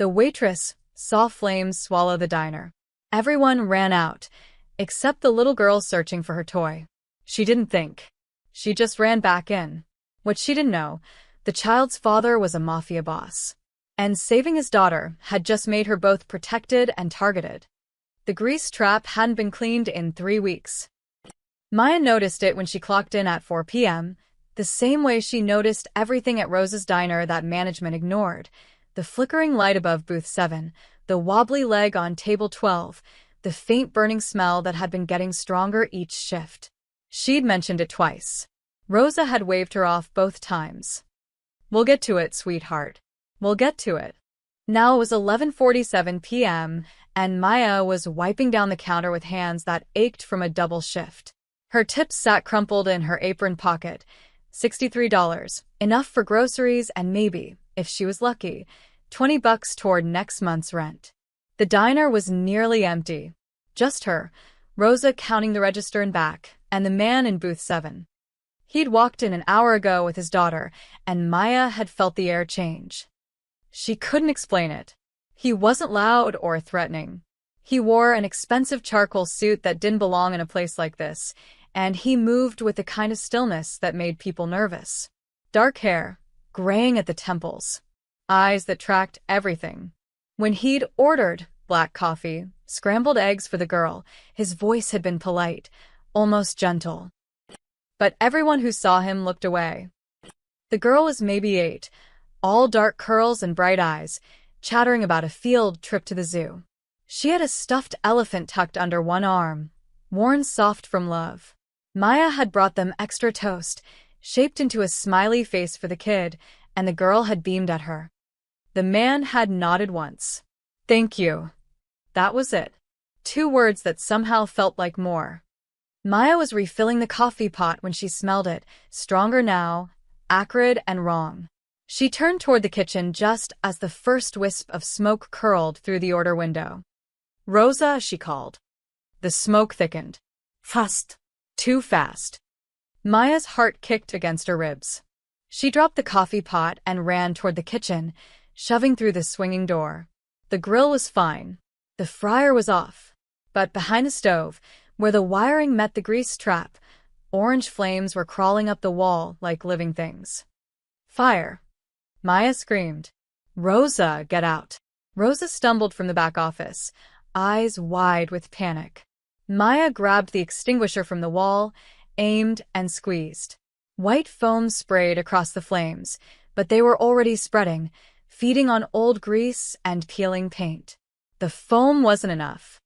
The waitress saw flames swallow the diner. Everyone ran out, except the little girl searching for her toy. She didn't think. She just ran back in. What she didn't know, the child's father was a mafia boss. And saving his daughter had just made her both protected and targeted. The grease trap hadn't been cleaned in 3 weeks. Maya noticed it when she clocked in at 4 p.m., the same way she noticed everything at Rose's diner that management ignored. The flickering light above booth 7, the wobbly leg on table 12, the faint burning smell that had been getting stronger each shift. She'd mentioned it twice. Rosa had waved her off both times. "We'll get to it, sweetheart. We'll get to it." Now it was 11:47 p.m., and Maya was wiping down the counter with hands that ached from a double shift. Her tips sat crumpled in her apron pocket. $63, enough for groceries and maybe, if she was lucky, $20 toward next month's rent. The diner was nearly empty. Just her, Rosa counting the register and back, and the man in booth 7. He'd walked in an hour ago with his daughter, and Maya had felt the air change. She couldn't explain it. He wasn't loud or threatening. He wore an expensive charcoal suit that didn't belong in a place like this, and he moved with the kind of stillness that made people nervous. Dark hair, graying at the temples. Eyes that tracked everything. When he'd ordered black coffee, scrambled eggs for the girl, his voice had been polite, almost gentle. But everyone who saw him looked away. The girl was maybe 8, all dark curls and bright eyes, chattering about a field trip to the zoo. She had a stuffed elephant tucked under one arm, worn soft from love. Maya had brought them extra toast, shaped into a smiley face for the kid, and the girl had beamed at her. The man had nodded once. "Thank you." That was it. 2 words that somehow felt like more. Maya was refilling the coffee pot when she smelled it, stronger now, acrid and wrong. She turned toward the kitchen just as the first wisp of smoke curled through the order window. "Rosa," she called. The smoke thickened. Fast. Too fast. Maya's heart kicked against her ribs. She dropped the coffee pot and ran toward the kitchen, shoving through the swinging door. The grill was fine. The fryer was off. But behind the stove, where the wiring met the grease trap, orange flames were crawling up the wall like living things. "Fire!" Maya screamed. "Rosa, get out!" Rosa stumbled from the back office, eyes wide with panic. Maya grabbed the extinguisher from the wall, aimed, and squeezed. White foam sprayed across the flames, but they were already spreading, feeding on old grease and peeling paint. The foam wasn't enough.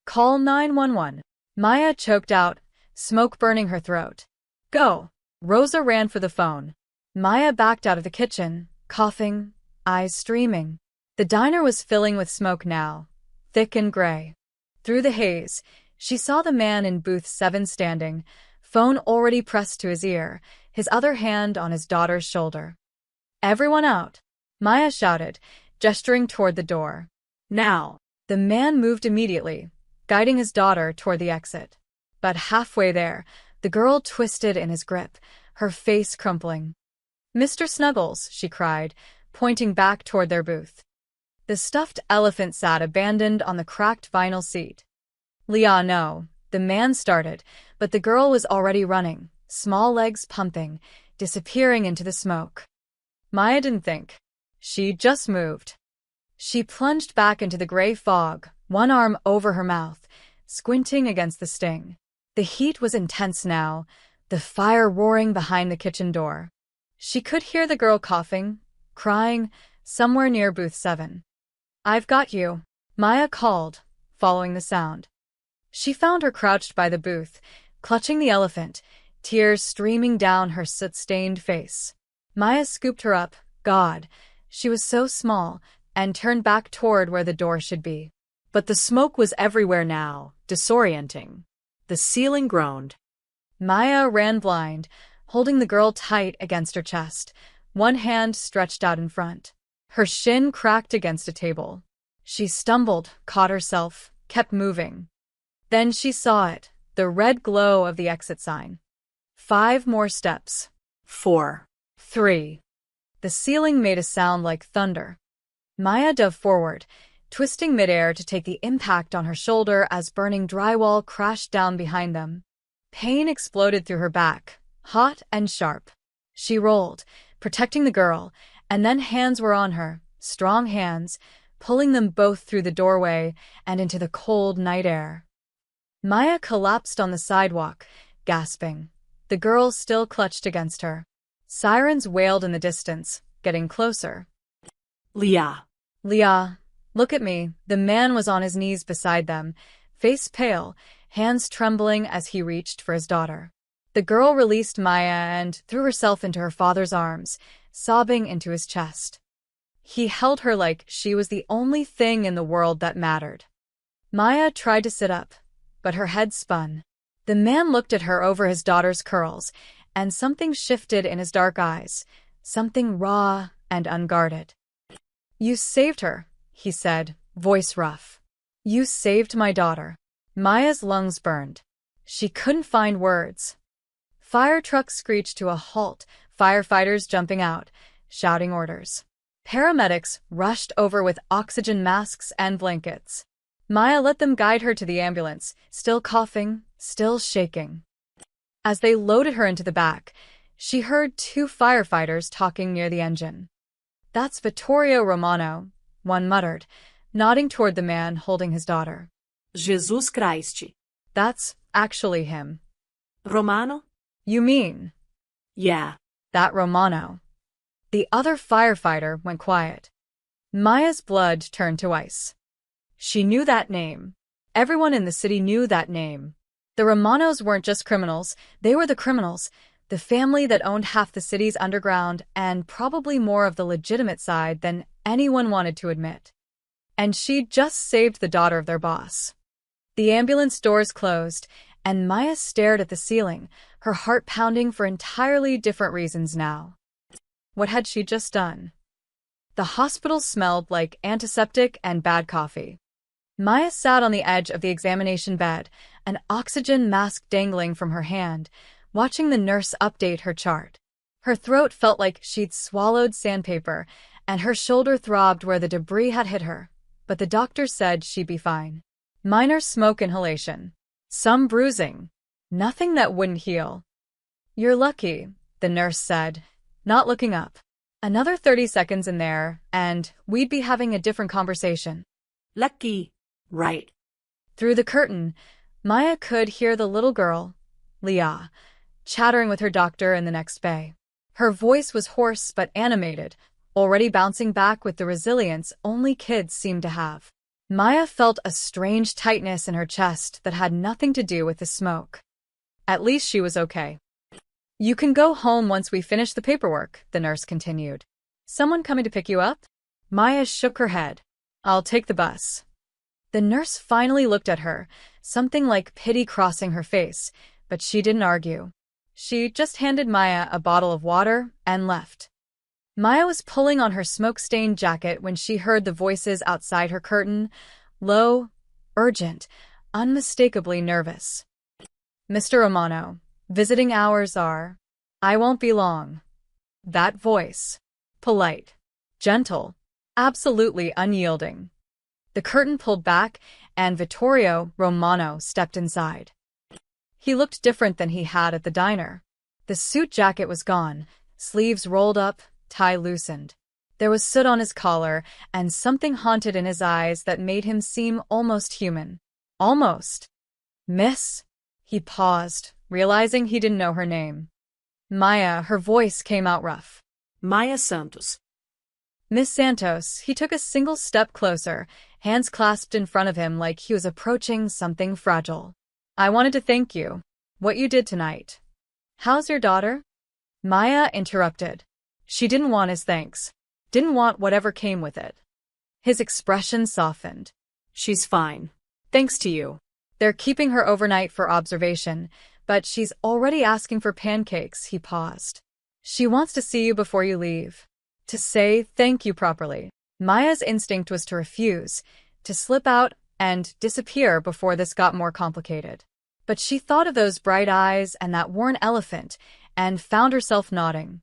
"Call 911. Maya choked out, smoke burning her throat. "Go!" Rosa ran for the phone. Maya backed out of the kitchen, coughing, eyes streaming. The diner was filling with smoke now, thick and gray. Through the haze, she saw the man in booth 7 standing, phone already pressed to his ear, his other hand on his daughter's shoulder. "Everyone out!" Maya shouted, gesturing toward the door. "Now!" The man moved immediately, guiding his daughter toward the exit. But halfway there, the girl twisted in his grip, her face crumpling. "Mr. Snuggles," she cried, pointing back toward their booth. The stuffed elephant sat abandoned on the cracked vinyl seat. "Leah, no," the man started, but the girl was already running, small legs pumping, disappearing into the smoke. Maya didn't think. She just moved. She plunged back into the gray fog, one arm over her mouth, squinting against the sting. The heat was intense now, the fire roaring behind the kitchen door. She could hear the girl coughing, crying, somewhere near booth 7. "I've got you," Maya called, following the sound. She found her crouched by the booth, clutching the elephant, tears streaming down her soot-stained face. Maya scooped her up, God, she was so small, and turned back toward where the door should be. But the smoke was everywhere now, disorienting. The ceiling groaned. Maya ran blind, holding the girl tight against her chest, one hand stretched out in front. Her shin cracked against a table. She stumbled, caught herself, kept moving. Then she saw it, the red glow of the exit sign. 5 more steps. 4. 3. The ceiling made a sound like thunder. Maya dove forward, twisting midair to take the impact on her shoulder as burning drywall crashed down behind them. Pain exploded through her back, hot and sharp. She rolled, protecting the girl, and then hands were on her, strong hands, pulling them both through the doorway and into the cold night air. Maya collapsed on the sidewalk, gasping. The girl still clutched against her. Sirens wailed in the distance, getting closer. Leah. Leah, look at me. The man was on his knees beside them, face pale, hands trembling as he reached for his daughter. The girl released Maya and threw herself into her father's arms, sobbing into his chest. He held her like she was the only thing in the world that mattered. Maya tried to sit up, but her head spun. The man looked at her over his daughter's curls, and something shifted in his dark eyes, something raw and unguarded. "You saved her," he said, voice rough. "You saved my daughter." Maya's lungs burned. She couldn't find words. Fire trucks screeched to a halt, firefighters jumping out, shouting orders. Paramedics rushed over with oxygen masks and blankets. Maya let them guide her to the ambulance, still coughing, still shaking. As they loaded her into the back, she heard two firefighters talking near the engine. "That's Vittorio Romano," one muttered, nodding toward the man holding his daughter. Jesus Christ. "That's actually him." Romano? "You mean?" Yeah. "That Romano." The other firefighter went quiet. Maya's blood turned to ice. She knew that name. Everyone in the city knew that name. The Romanos weren't just criminals, they were the criminals, the family that owned half the city's underground and probably more of the legitimate side than anyone wanted to admit. And she'd just saved the daughter of their boss. The ambulance doors closed, and Maya stared at the ceiling, her heart pounding for entirely different reasons now. What had she just done? The hospital smelled like antiseptic and bad coffee. Maya sat on the edge of the examination bed, an oxygen mask dangling from her hand, watching the nurse update her chart. Her throat felt like she'd swallowed sandpaper, and her shoulder throbbed where the debris had hit her, but the doctor said she'd be fine. Minor smoke inhalation. Some bruising. Nothing that wouldn't heal. "You're lucky," the nurse said, not looking up. "Another 30 seconds in there, and we'd be having a different conversation." Lucky. Right. Through the curtain, Maya could hear the little girl, Leah, chattering with her doctor in the next bay. Her voice was hoarse but animated, already bouncing back with the resilience only kids seem to have. Maya felt a strange tightness in her chest that had nothing to do with the smoke. At least she was okay. "You can go home once we finish the paperwork," the nurse continued. "Someone coming to pick you up?" Maya shook her head. "I'll take the bus." The nurse finally looked at her, something like pity crossing her face, but she didn't argue. She just handed Maya a bottle of water and left. Maya was pulling on her smoke-stained jacket when she heard the voices outside her curtain, low, urgent, unmistakably nervous. "Mr. Romano, visiting hours are. I won't be long." That voice. Polite. Gentle. Absolutely unyielding. The curtain pulled back, and Vittorio Romano stepped inside. He looked different than he had at the diner. The suit jacket was gone, sleeves rolled up, tie loosened. There was soot on his collar, and something haunted in his eyes that made him seem almost human. Almost. "Miss?" He paused, realizing he didn't know her name. "Maya," her voice came out rough. Maya Santos. "Miss Santos." He took a single step closer, hands clasped in front of him like he was approaching something fragile. "I wanted to thank you. What you did tonight." "How's your daughter?" Maya interrupted. She didn't want his thanks. Didn't want whatever came with it. His expression softened. "She's fine. Thanks to you. They're keeping her overnight for observation, but she's already asking for pancakes." He paused. "She wants to see you before you leave. To say thank you properly." Maya's instinct was to refuse, to slip out and disappear before this got more complicated. But she thought of those bright eyes and that worn elephant and found herself nodding.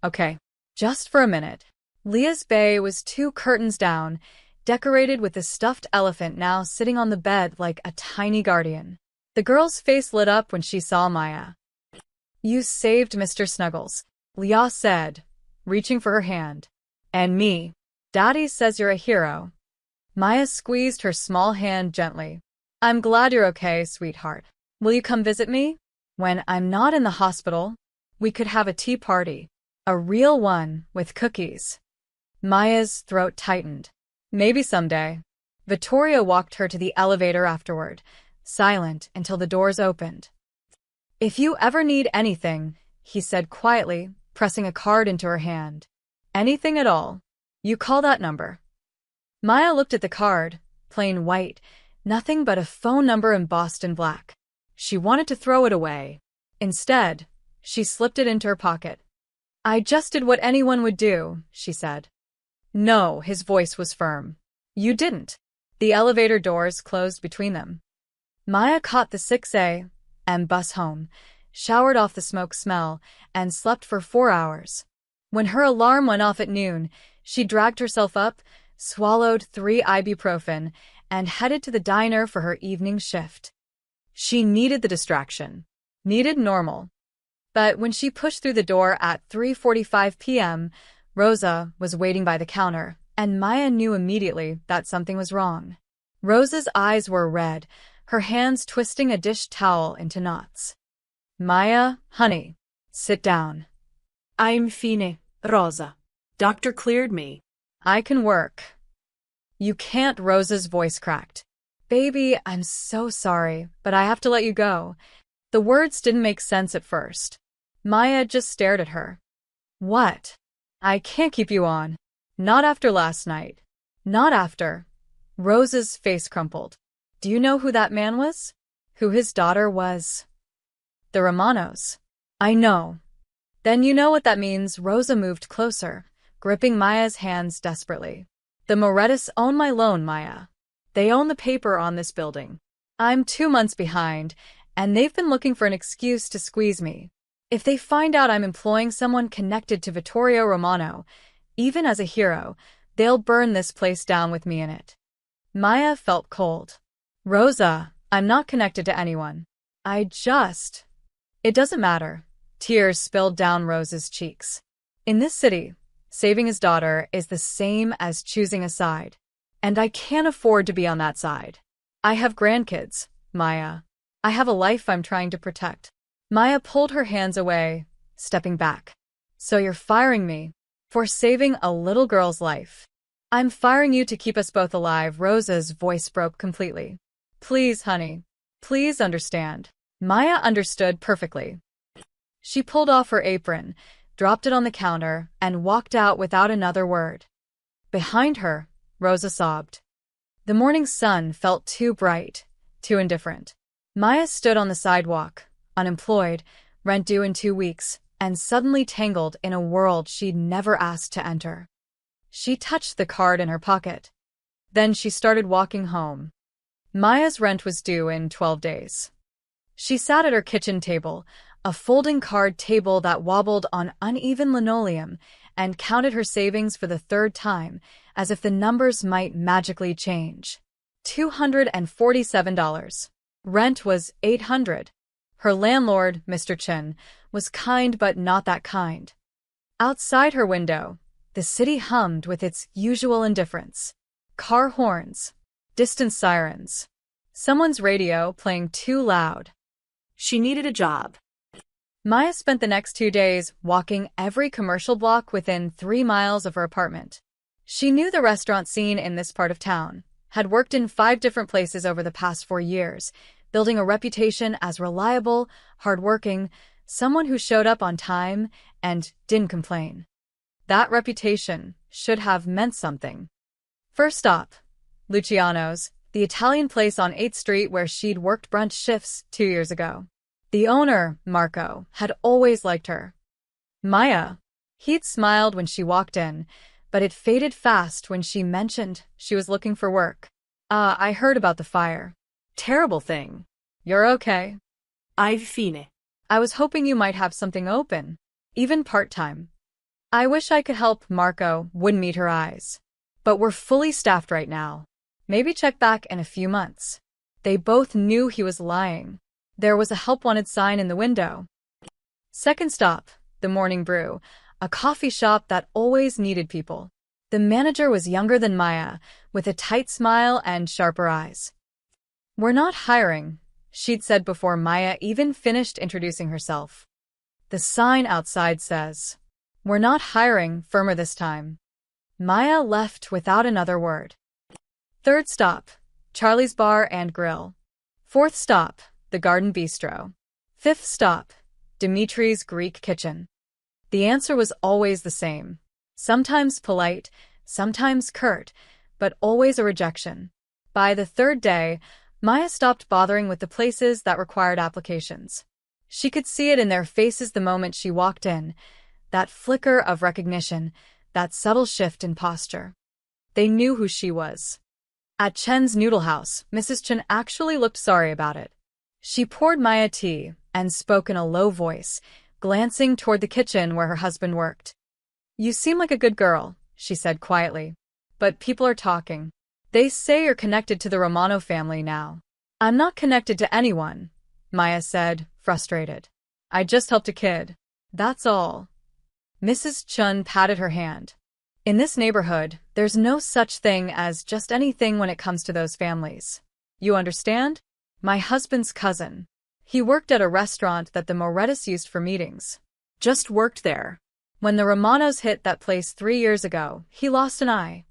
"Okay. Just for a minute." Leah's bay was 2 curtains down, decorated with a stuffed elephant now sitting on the bed like a tiny guardian. The girl's face lit up when she saw Maya. "You saved Mr. Snuggles," Leah said, reaching for her hand. "And me. Daddy says you're a hero." Maya squeezed her small hand gently. "I'm glad you're okay, sweetheart. Will you come visit me? When I'm not in the hospital, we could have a tea party. A real one, with cookies." Maya's throat tightened. "Maybe someday." Vittorio walked her to the elevator afterward, silent until the doors opened. "If you ever need anything," he said quietly, pressing a card into her hand. "Anything at all, you call that number." Maya looked at the card, plain white, nothing but a phone number embossed in black. She wanted to throw it away. Instead, she slipped it into her pocket. "I just did what anyone would do," she said. "No," his voice was firm. "You didn't." The elevator doors closed between them. Maya caught the 6 a.m. bus home, showered off the smoke smell, and slept for 4 hours. When her alarm went off at noon, she dragged herself up, swallowed 3 ibuprofen, and headed to the diner for her evening shift. She needed the distraction. Needed normal. But when she pushed through the door at 3:45 p.m., Rosa was waiting by the counter, and Maya knew immediately that something was wrong. Rosa's eyes were red, her hands twisting a dish towel into knots. "Maya, honey, sit down." I'm fine, Rosa. Doctor cleared me. "I can work." "You can't," Rosa's voice cracked. "Baby, I'm so sorry, but I have to let you go." The words didn't make sense at first. Maya just stared at her. "What?" "I can't keep you on. Not after last night. Not after." Rosa's face crumpled. "Do you know who that man was? Who his daughter was?" "The Romanos." "I know." "Then you know what that means." Rosa moved closer, gripping Maya's hands desperately. "The Morettis own my loan, Maya. They own the paper on this building. I'm 2 months behind, and they've been looking for an excuse to squeeze me. If they find out I'm employing someone connected to Vittorio Romano, even as a hero, they'll burn this place down with me in it." Maya felt cold. "Rosa, I'm not connected to anyone. It doesn't matter." Tears spilled down Rosa's cheeks. "In this city, saving his daughter is the same as choosing a side. And I can't afford to be on that side. I have grandkids, Maya. I have a life I'm trying to protect." Maya pulled her hands away, stepping back. "So you're firing me for saving a little girl's life?" "I'm firing you to keep us both alive." Rosa's voice broke completely. "Please, honey. Please understand." Maya understood perfectly. She pulled off her apron, dropped it on the counter, and walked out without another word. Behind her, Rosa sobbed. The morning sun felt too bright, too indifferent. Maya stood on the sidewalk, unemployed, rent due in 2 weeks, and suddenly tangled in a world she'd never asked to enter. She touched the card in her pocket. Then she started walking home. Maya's rent was due in 12 days. She sat at her kitchen table, a folding card table that wobbled on uneven linoleum, and counted her savings for the 3rd time, as if the numbers might magically change. $247. Rent was $800. Her landlord, Mr. Chin, was kind but not that kind. Outside her window, the city hummed with its usual indifference. Car horns, distant sirens, someone's radio playing too loud. She needed a job. Maya spent the next 2 days walking every commercial block within 3 miles of her apartment. She knew the restaurant scene in this part of town, had worked in 5 different places over the past 4 years, building a reputation as reliable, hardworking, someone who showed up on time and didn't complain. That reputation should have meant something. First stop, Luciano's, the Italian place on 8th Street where she'd worked brunch shifts 2 years ago. The owner, Marco, had always liked her. Maya. He'd smiled when she walked in, but it faded fast when she mentioned she was looking for work. I heard about the fire. Terrible thing. You're okay?" I've fine. "I was hoping you might have something open, even part-time." I wish I could help. Marco wouldn't meet her eyes. But we're fully staffed right now. Maybe check back in a few months. They both knew he was lying. There was a help wanted sign in the window. Second stop, the Morning Brew, a coffee shop that always needed people. The manager was younger than Maya, with a tight smile and sharper eyes. We're not hiring, she'd said before Maya even finished introducing herself. The sign outside says, we're not hiring, firmer this time. Maya left without another word. Third stop, Charlie's Bar and Grill. Fourth stop, the Garden Bistro. Fifth stop, Dimitri's Greek Kitchen. The answer was always the same. Sometimes polite, sometimes curt, but always a rejection. By the third day, Maya stopped bothering with the places that required applications. She could see it in their faces the moment she walked in, that flicker of recognition, that subtle shift in posture. They knew who she was. At Chen's Noodle House, Mrs. Chen actually looked sorry about it. She poured Maya tea and spoke in a low voice, glancing toward the kitchen where her husband worked. You seem like a good girl, she said quietly. But people are talking. They say you're connected to the Romano family now. I'm not connected to anyone, Maya said, frustrated. I just helped a kid. That's all. Mrs. Chun patted her hand. In this neighborhood, there's no such thing as just anything when it comes to those families. You understand? My husband's cousin. He worked at a restaurant that the Morettis used for meetings. Just worked there. When the Romanos hit that place 3 years ago, he lost an eye.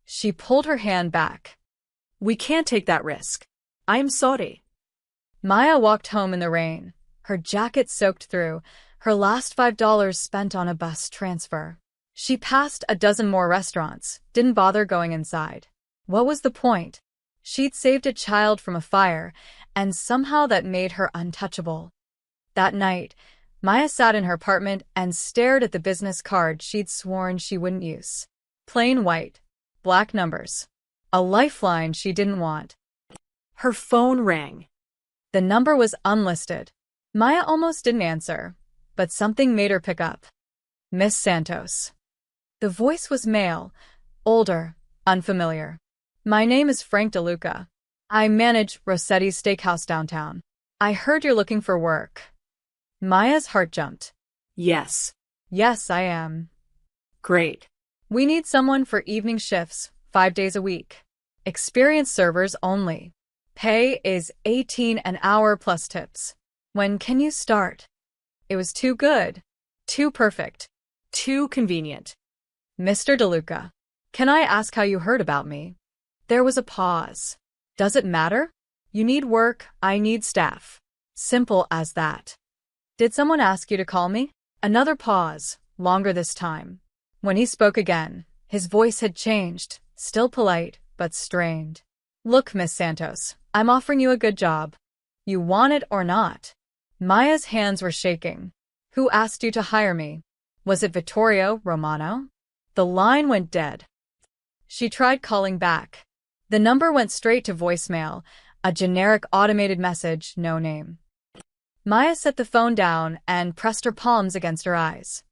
She pulled her hand back. We can't take that risk. I'm sorry. Maya walked home in the rain, her jacket soaked through, her last $5 spent on a bus transfer. She passed a dozen more restaurants, didn't bother going inside. What was the point? She'd saved a child from a fire, and somehow that made her untouchable. That night, Maya sat in her apartment and stared at the business card she'd sworn she wouldn't use. Plain white, black numbers. A lifeline she didn't want. Her phone rang. The number was unlisted. Maya almost didn't answer, but something made her pick up. Miss Santos. The voice was male, older, unfamiliar. My name is Frank DeLuca. I manage Rossetti's Steakhouse downtown. I heard you're looking for work. Maya's heart jumped. Yes. Yes, I am. Great. We need someone for evening shifts, 5 days a week. Experienced servers only. Pay is $18 an hour plus tips. When can you start? It was too good. Too perfect. Too convenient. Mr. DeLuca, can I ask how you heard about me? There was a pause. Does it matter? You need work, I need staff. Simple as that. Did someone ask you to call me? Another pause, longer this time. When he spoke again, his voice had changed, still polite, but strained. Look, Miss Santos, I'm offering you a good job. You want it or not? Maya's hands were shaking. Who asked you to hire me? Was it Vittorio Romano? The line went dead. She tried calling back. The number went straight to voicemail, a generic automated message, no name. Maya set the phone down and pressed her palms against her eyes.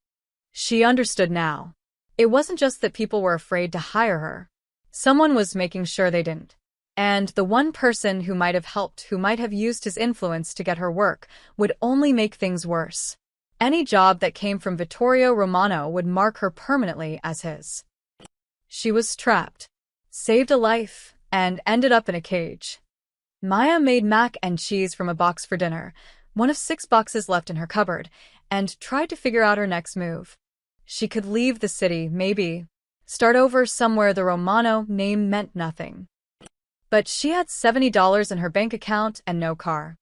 She understood now. It wasn't just that people were afraid to hire her. Someone was making sure they didn't. And the one person who might have helped, who might have used his influence to get her work, would only make things worse. Any job that came from Vittorio Romano would mark her permanently as his. She was trapped, saved a life, and ended up in a cage. Maya made mac and cheese from a box for dinner, one of 6 boxes left in her cupboard, and tried to figure out her next move. She could leave the city, maybe. Start over somewhere the Romano name meant nothing. But she had $70 in her bank account and no car.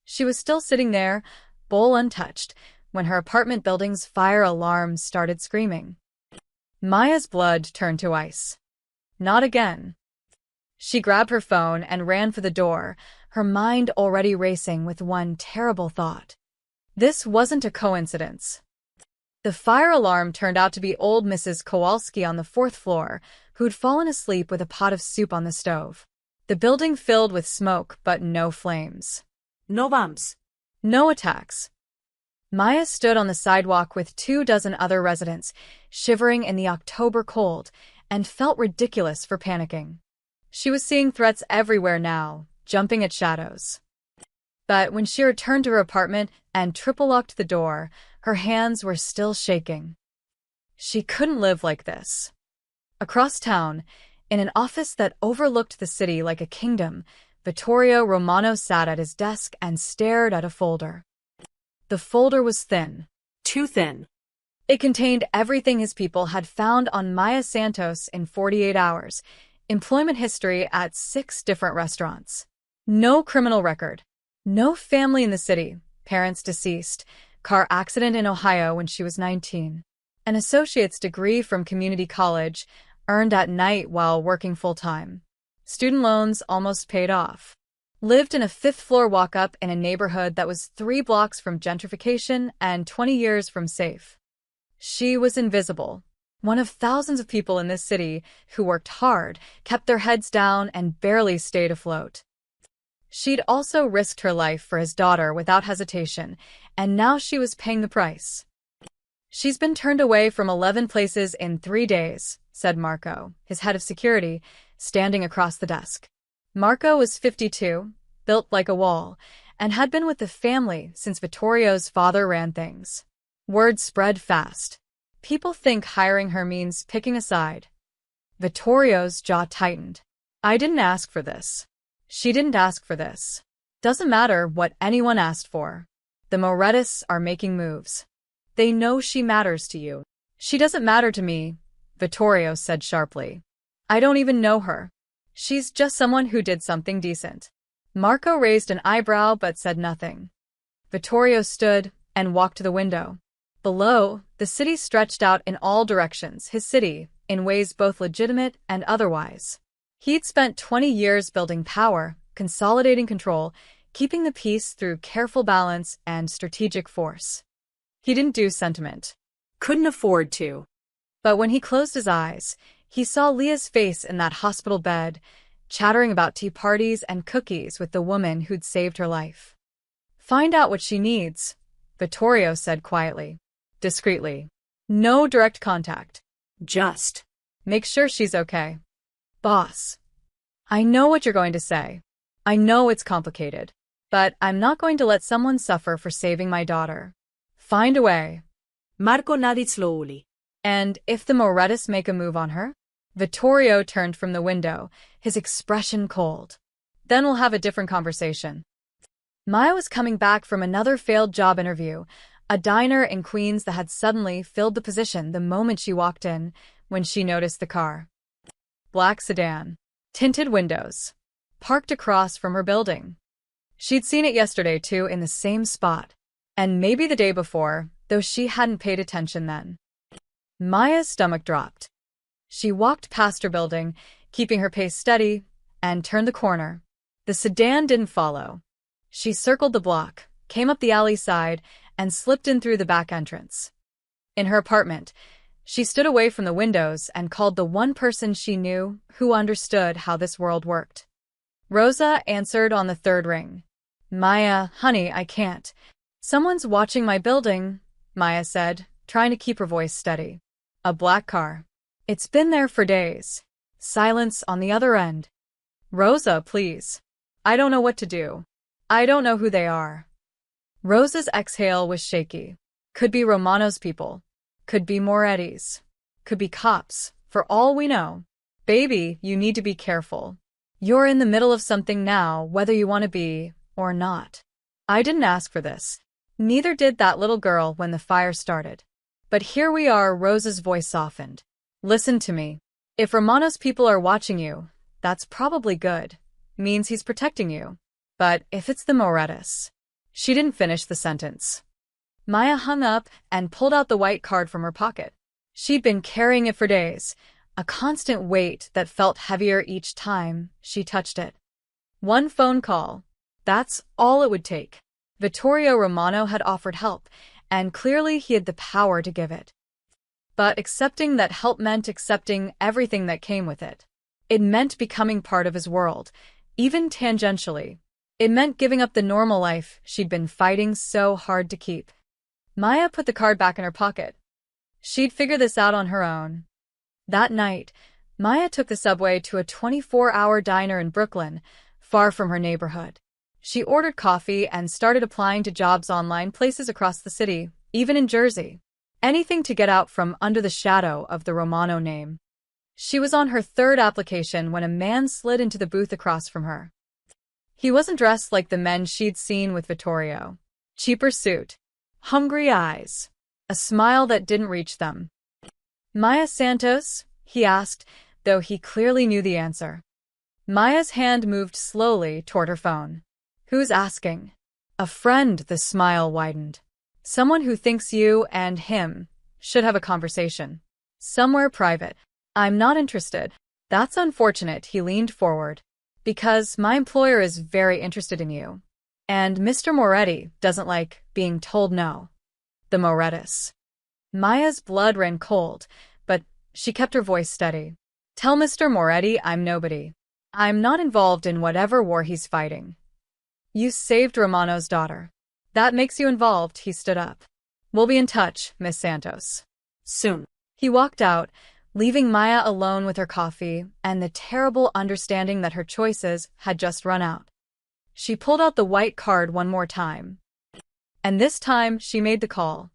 She was still sitting there, bowl untouched, when her apartment building's fire alarm started screaming. Maya's blood turned to ice. Not again. She grabbed her phone and ran for the door, her mind already racing with one terrible thought. This wasn't a coincidence. The fire alarm turned out to be old Mrs. Kowalski on the 4th floor, who'd fallen asleep with a pot of soup on the stove. The building filled with smoke, but no flames. No bombs. No attacks. Maya stood on the sidewalk with 24 other residents, shivering in the October cold, and felt ridiculous for panicking. She was seeing threats everywhere now, jumping at shadows. But when she returned to her apartment and triple-locked the door, her hands were still shaking. She couldn't live like this. Across town, in an office that overlooked the city like a kingdom, Vittorio Romano sat at his desk and stared at a folder. The folder was thin. Too thin. It contained everything his people had found on Maya Santos in 48 hours, employment history at 6 different restaurants. No criminal record. No family in the city, parents deceased, car accident in Ohio when she was 19. An associate's degree from community college, earned at night while working full-time. Student loans almost paid off. Lived in a 5th-floor walk-up in a neighborhood that was 3 blocks from gentrification and 20 years from safe. She was invisible. One of thousands of people in this city who worked hard, kept their heads down, and barely stayed afloat. She'd also risked her life for his daughter without hesitation, and now she was paying the price. She's been turned away from 11 places in 3 days, said Marco, his head of security, standing across the desk. Marco was 52, built like a wall, and had been with the family since Vittorio's father ran things. Word spread fast. People think hiring her means picking a side. Vittorio's jaw tightened. I didn't ask for this. She didn't ask for this. Doesn't matter what anyone asked for. The Morettis are making moves. They know she matters to you. She doesn't matter to me, Vittorio said sharply. I don't even know her. She's just someone who did something decent. Marco raised an eyebrow but said nothing. Vittorio stood and walked to the window. Below, the city stretched out in all directions, his city, in ways both legitimate and otherwise. He'd spent 20 years building power, consolidating control, keeping the peace through careful balance and strategic force. He didn't do sentiment. Couldn't afford to. But when he closed his eyes, he saw Leah's face in that hospital bed, chattering about tea parties and cookies with the woman who'd saved her life. Find out what she needs, Vittorio said quietly, discreetly. No direct contact. Just make sure she's okay. Boss. I know what you're going to say. I know it's complicated, but I'm not going to let someone suffer for saving my daughter. Find a way. Marco nodded slowly. And if the Morettis make a move on her? Vittorio turned from the window, his expression cold. Then we'll have a different conversation. Maya was coming back from another failed job interview, a diner in Queens that had suddenly filled the position the moment she walked in, when she noticed the car. Black sedan. Tinted windows. Parked across from her building. She'd seen it yesterday too, in the same spot. And maybe the day before, though she hadn't paid attention then. Maya's stomach dropped. She walked past her building, keeping her pace steady, and turned the corner. The sedan didn't follow. She circled the block, came up the alley side, and slipped in through the back entrance. In her apartment, she stood away from the windows and called the one person she knew who understood how this world worked. Rosa answered on the 3rd ring. Maya, honey, I can't. Someone's watching my building, Maya said, trying to keep her voice steady. A black car. It's been there for days. Silence on the other end. Rosa, please. I don't know what to do. I don't know who they are. Rosa's exhale was shaky. Could be Romano's people. Could be Moretti's. Could be cops, for all we know. Baby, you need to be careful. You're in the middle of something now, whether you want to be or not. I didn't ask for this. Neither did that little girl when the fire started. But here we are, Rosa's voice softened. Listen to me. If Romano's people are watching you, that's probably good. Means he's protecting you. But if it's the Morettis... She didn't finish the sentence. Maya hung up and pulled out the white card from her pocket. She'd been carrying it for days, a constant weight that felt heavier each time she touched it. One phone call. That's all it would take. Vittorio Romano had offered help, and clearly he had the power to give it. But accepting that help meant accepting everything that came with it. It meant becoming part of his world, even tangentially. It meant giving up the normal life she'd been fighting so hard to keep. Maya put the card back in her pocket. She'd figure this out on her own. That night, Maya took the subway to a 24-hour diner in Brooklyn, far from her neighborhood. She ordered coffee and started applying to jobs online places across the city, even in Jersey. Anything to get out from under the shadow of the Romano name. She was on her third application when a man slid into the booth across from her. He wasn't dressed like the men she'd seen with Vittorio. Cheaper suit. Hungry eyes. A smile that didn't reach them. "Maya Santos?" he asked, though he clearly knew the answer. Maya's hand moved slowly toward her phone. "Who's asking?" "A friend," the smile widened. "Someone who thinks you and him should have a conversation. Somewhere private." "I'm not interested." "That's unfortunate," he leaned forward. "Because my employer is very interested in you. And Mr. Moretti doesn't like being told no." The Morettis. Maya's blood ran cold, but she kept her voice steady. "Tell Mr. Moretti I'm nobody. I'm not involved in whatever war he's fighting." "You saved Romano's daughter. That makes you involved," he stood up. "We'll be in touch, Miss Santos." Soon. He walked out, leaving Maya alone with her coffee and the terrible understanding that her choices had just run out. She pulled out the white card one more time. And this time, she made the call.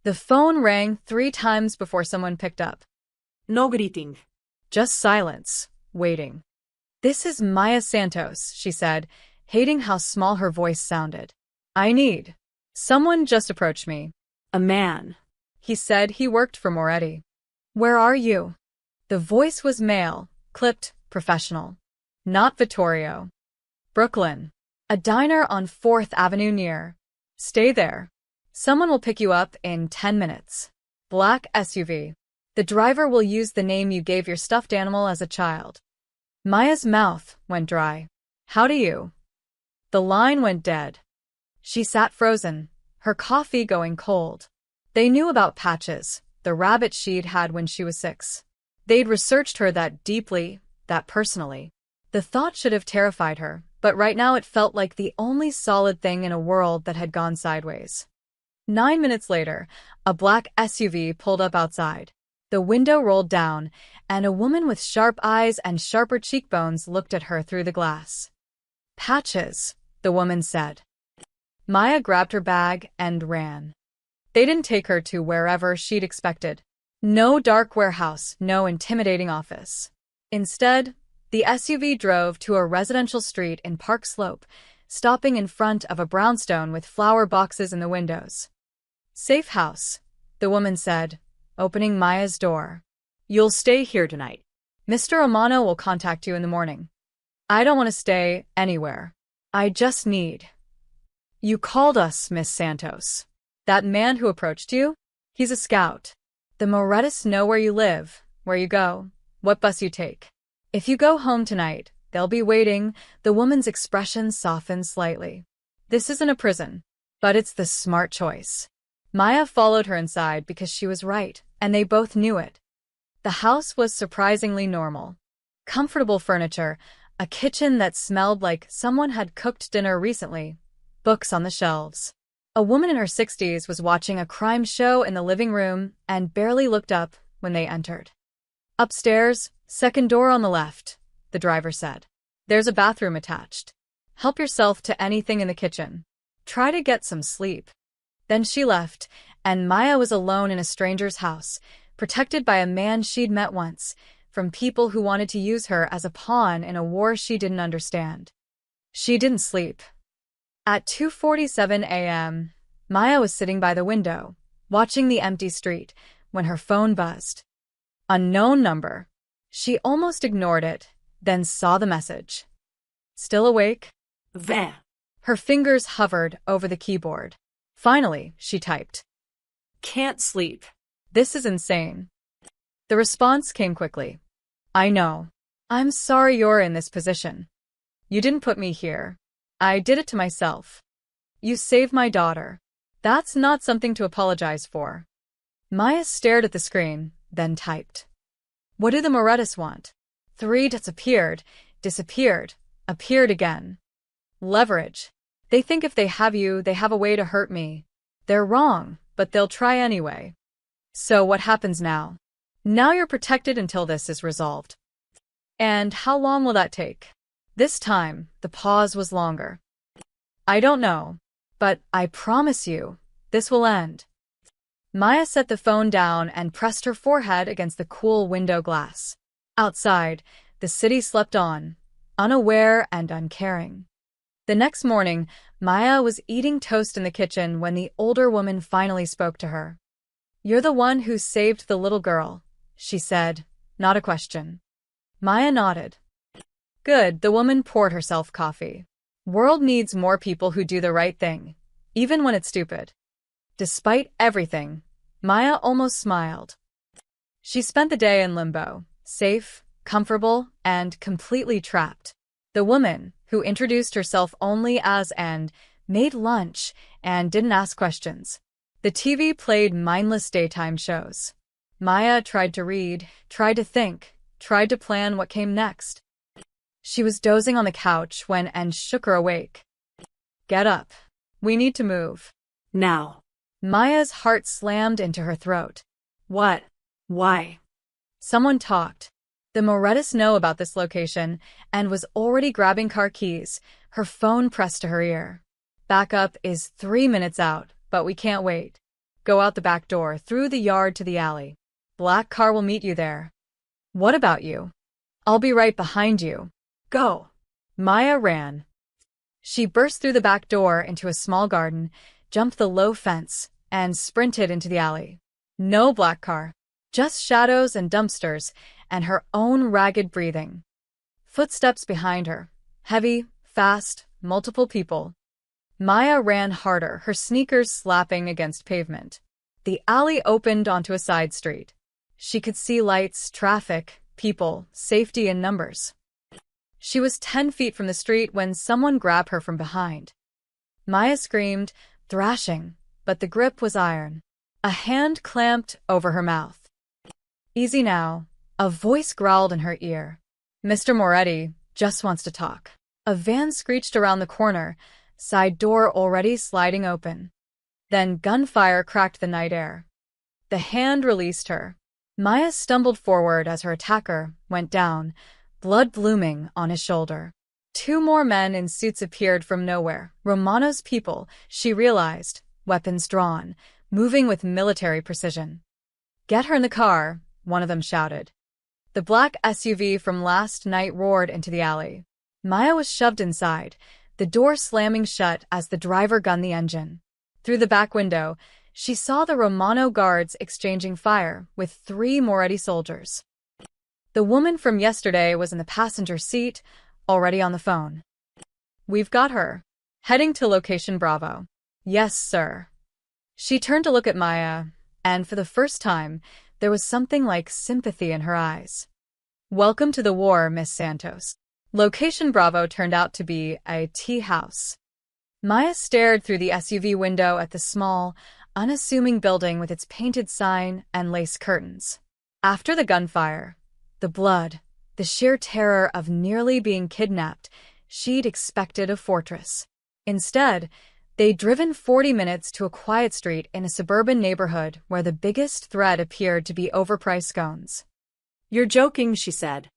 The phone rang 3 times before someone picked up. No greeting. Just silence, waiting. "This is Maya Santos," she said, hating how small her voice sounded. Someone just approached me." A man. He said he worked for Moretti. "Where are you?" The voice was male, clipped, professional. "Not Vittorio." "Brooklyn. A diner on 4th Avenue near. Stay there. Someone will pick you up in 10 minutes. Black SUV. The driver will use the name you gave your stuffed animal as a child." Maya's mouth went dry. "How do you?" The line went dead. She sat frozen, her coffee going cold. They knew about Patches, the rabbit she'd had when she was 6. They'd researched her that deeply, that personally. The thought should have terrified her, but right now it felt like the only solid thing in a world that had gone sideways. 9 minutes later, a black SUV pulled up outside. The window rolled down, and a woman with sharp eyes and sharper cheekbones looked at her through the glass. "Patches," the woman said. Maya grabbed her bag and ran. They didn't take her to wherever she'd expected. No dark warehouse, no intimidating office. Instead, the SUV drove to a residential street in Park Slope, stopping in front of a brownstone with flower boxes in the windows. "Safe house," the woman said, opening Maya's door. "You'll stay here tonight. Mr. Romano will contact you in the morning." "I don't want to stay anywhere. I just need—" "You called us, Miss Santos." "That man who approached you? He's a scout. The Morettis know where you live, where you go, what bus you take. If you go home tonight, they'll be waiting." The woman's expression softened slightly. "This isn't a prison, but it's the smart choice." Maya followed her inside because she was right, and they both knew it. The house was surprisingly normal. Comfortable furniture, a kitchen that smelled like someone had cooked dinner recently, books on the shelves. A woman in her 60s was watching a crime show in the living room and barely looked up when they entered. "Upstairs, second door on the left," the driver said. "There's a bathroom attached. Help yourself to anything in the kitchen. Try to get some sleep." Then she left, and Maya was alone in a stranger's house, protected by a man she'd met once, from people who wanted to use her as a pawn in a war she didn't understand. She didn't sleep. At 2:47 a.m., Maya was sitting by the window, watching the empty street, when her phone buzzed. Unknown number. She almost ignored it, then saw the message. "Still awake?" There. Her fingers hovered over the keyboard. Finally, she typed. Can't sleep. "This is insane." The response came quickly. "I know. I'm sorry you're in this position. You didn't put me here. I did it to myself. You saved my daughter. That's not something to apologize for." Maya stared at the screen, then typed. "What do the Morettis want?" 3 disappeared, appeared again. "Leverage. They think if they have you, they have a way to hurt me. They're wrong. but they'll try anyway. So what happens now? Now you're protected until this is resolved. And how long will that take? This time, the pause was longer. I don't know, but I promise you, this will end. Maya set the phone down and pressed her forehead against the cool window glass. Outside, the city slept on, unaware and uncaring. The next morning, Maya was eating toast in the kitchen when the older woman finally spoke to her. "You're the one who saved the little girl," she said, not a question. Maya nodded. Good, the woman poured herself coffee. World needs more people who do the right thing, even when it's stupid. Despite everything, Maya almost smiled. She spent the day in limbo, safe, comfortable, and completely trapped. The woman, who introduced herself only as Anne, made lunch and didn't ask questions. The TV played mindless daytime shows. Maya tried to read, tried to think, tried to plan what came next. She was dozing on the couch when Anne shook her awake. "Get up. We need to move." Now. Maya's heart slammed into her throat. What? Why? Someone talked. The Morettas know about this location and was already grabbing car keys, her phone pressed to her ear. "Backup is 3 minutes out, but we can't wait. Go out the back door, through the yard to the alley. Black car will meet you there." "What about you?" "I'll be right behind you." Go. Maya ran. She burst through the back door into a small garden, jumped the low fence, and sprinted into the alley. No black car, just shadows and dumpsters, and her own ragged breathing. Footsteps behind her, heavy, fast, multiple people. Maya ran harder, her sneakers slapping against pavement. The alley opened onto a side street. She could see lights, traffic, people, safety in numbers. She was 10 feet from the street when someone grabbed her from behind. Maya screamed, thrashing, but the grip was iron. A hand clamped over her mouth. "Easy now," a voice growled in her ear. "Mr. Moretti just wants to talk." A van screeched around the corner, side door already sliding open. Then gunfire cracked the night air. The hand released her. Maya stumbled forward as her attacker went down, blood blooming on his shoulder. 2 more men in suits appeared from nowhere. Romano's people, she realized, weapons drawn, moving with military precision. "Get her in the car," one of them shouted. The black SUV from last night roared into the alley. Maya was shoved inside, the door slamming shut as the driver gunned the engine. Through the back window, she saw the Romano guards exchanging fire with 3 Moretti soldiers. The woman from yesterday was in the passenger seat, already on the phone. "We've got her. Heading to location Bravo." "Yes, sir." She turned to look at Maya, and for the first time, there was something like sympathy in her eyes. "Welcome to the war, Miss Santos." Location Bravo turned out to be a tea house. Maya stared through the SUV window at the small, unassuming building with its painted sign and lace curtains. After the gunfire, the blood, the sheer terror of nearly being kidnapped, she'd expected a fortress. Instead, they'd driven 40 minutes to a quiet street in a suburban neighborhood where the biggest threat appeared to be overpriced scones. "You're joking," she said.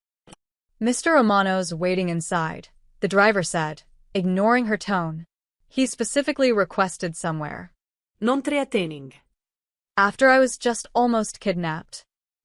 "Mr. Romano's waiting inside," the driver said, ignoring her tone. "He specifically requested somewhere." Non treatening. "After I was just almost kidnapped."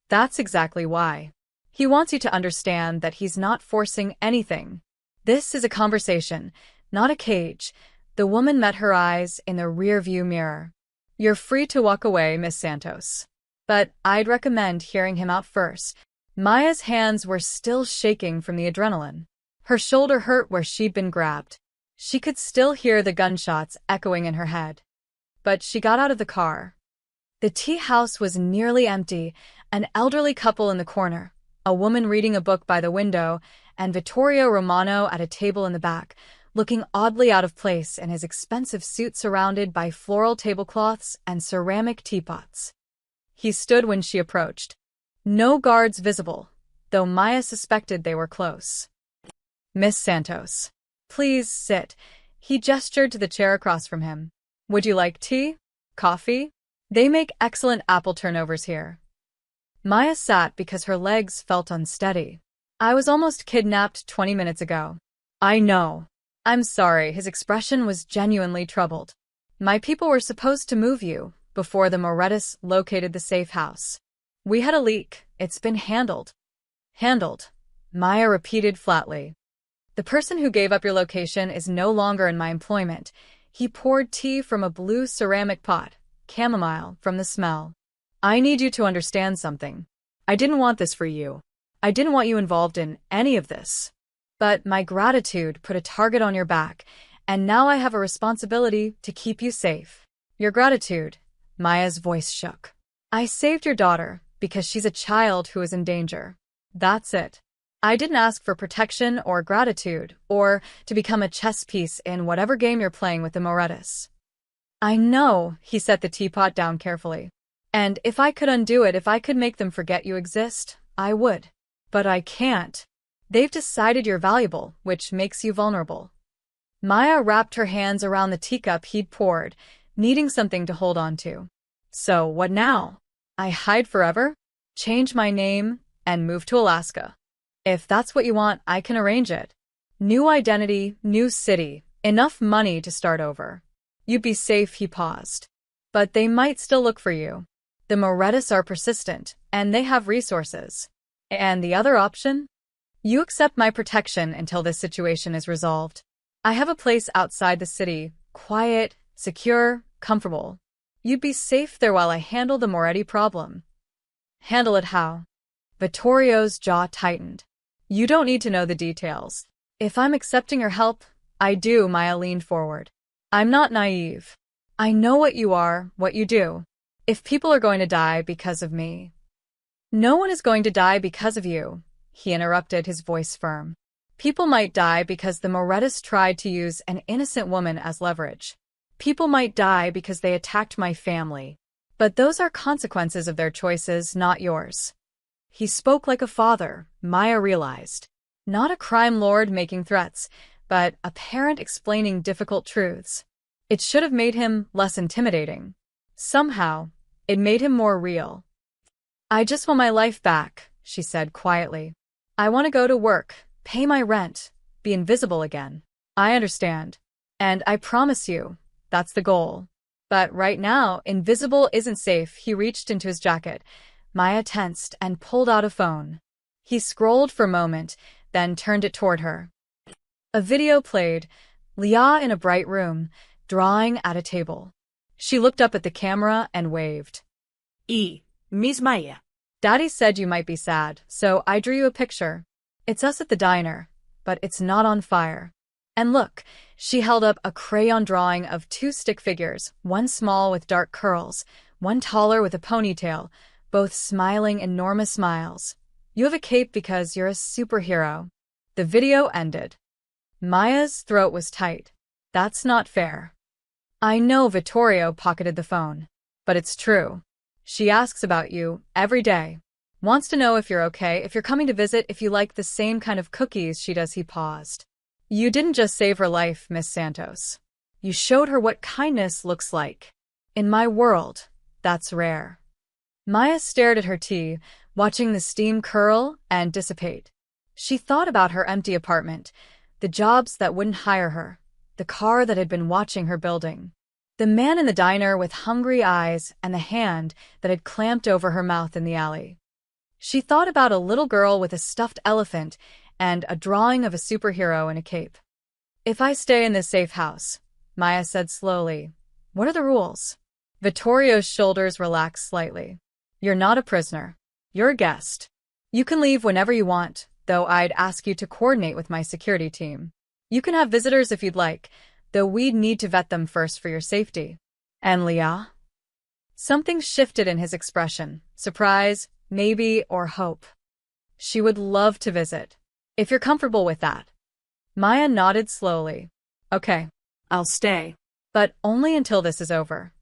"That's exactly why. He wants you to understand that he's not forcing anything. This is a conversation, not a cage." The woman met her eyes in the rear-view mirror. "You're free to walk away, Miss Santos. But I'd recommend hearing him out first." Maya's hands were still shaking from the adrenaline. Her shoulder hurt where she'd been grabbed. She could still hear the gunshots echoing in her head. But she got out of the car. The tea house was nearly empty, an elderly couple in the corner, a woman reading a book by the window, and Vittorio Romano at a table in the back, looking oddly out of place in his expensive suit surrounded by floral tablecloths and ceramic teapots. He stood when she approached. No guards visible, though Maya suspected they were close. "Miss Santos, please sit." He gestured to the chair across from him. "Would you like tea? Coffee?" They make excellent apple turnovers here. Maya sat because her legs felt unsteady. I was almost kidnapped 20 minutes ago. I know. I'm sorry, his expression was genuinely troubled. My people were supposed to move you before the Morettis located the safe house. We had a leak. It's been handled. Handled, Maya repeated flatly. The person who gave up your location is no longer in my employment. He poured tea from a blue ceramic pot, chamomile from the smell. I need you to understand something. I didn't want this for you. I didn't want you involved in any of this. But my gratitude put a target on your back, and now I have a responsibility to keep you safe. Your gratitude, Maya's voice shook. I saved your daughter because she's a child who is in danger. That's it. I didn't ask for protection or gratitude, or to become a chess piece in whatever game you're playing with the Morettis. I know, he set the teapot down carefully. And if I could undo it, if I could make them forget you exist, I would. But I can't. They've decided you're valuable, which makes you vulnerable. Maya wrapped her hands around the teacup he'd poured, needing something to hold on to. So, what now? I hide forever? Change my name and move to Alaska. If that's what you want, I can arrange it. New identity, new city, enough money to start over. You'd be safe, he paused. But they might still look for you. The Morettis are persistent, and they have resources. And the other option? You accept my protection until this situation is resolved. I have a place outside the city, quiet, secure, comfortable. You'd be safe there while I handle the Moretti problem. Handle it how? Vittorio's jaw tightened. You don't need to know the details. If I'm accepting your help, I do, Maya leaned forward. I'm not naive. I know what you are, what you do. If people are going to die because of me. No one is going to die because of you, he interrupted, his voice firm. People might die because the Morettis tried to use an innocent woman as leverage. People might die because they attacked my family. But those are consequences of their choices, not yours. He spoke like a father, Maya realized. Not a crime lord making threats, but a parent explaining difficult truths. It should have made him less intimidating. Somehow, it made him more real. I just want my life back, she said quietly. I want to go to work, pay my rent, be invisible again. I understand. And I promise you, that's the goal. But right now, invisible isn't safe. He reached into his jacket. Maya tensed and pulled out a phone. He scrolled for a moment, then turned it toward her. A video played, Leah in a bright room, drawing at a table. She looked up at the camera and waved. Miss Maya. Daddy said you might be sad, so I drew you a picture. It's us at the diner, but it's not on fire. And look, she held up a crayon drawing of two stick figures, one small with dark curls, one taller with a ponytail, both smiling enormous smiles. You have a cape because you're a superhero. The video ended. Maya's throat was tight. That's not fair. I know, Vittorio pocketed the phone. But it's true. She asks about you every day. Wants to know if you're okay, if you're coming to visit, if you like the same kind of cookies she does. He paused. You didn't just save her life, Miss Santos. You showed her what kindness looks like. In my world, that's rare. Maya stared at her tea, watching the steam curl and dissipate. She thought about her empty apartment, the jobs that wouldn't hire her, the car that had been watching her building, the man in the diner with hungry eyes, and the hand that had clamped over her mouth in the alley. She thought about a little girl with a stuffed elephant and a drawing of a superhero in a cape. If I stay in this safe house, Maya said slowly, what are the rules? Vittorio's shoulders relaxed slightly. You're not a prisoner. You're a guest. You can leave whenever you want, though I'd ask you to coordinate with my security team. You can have visitors if you'd like, though we'd need to vet them first for your safety. And Leah? Something shifted in his expression. Surprise, maybe, or hope. She would love to visit. If you're comfortable with that. Maya nodded slowly. Okay. I'll stay. But only until this is over.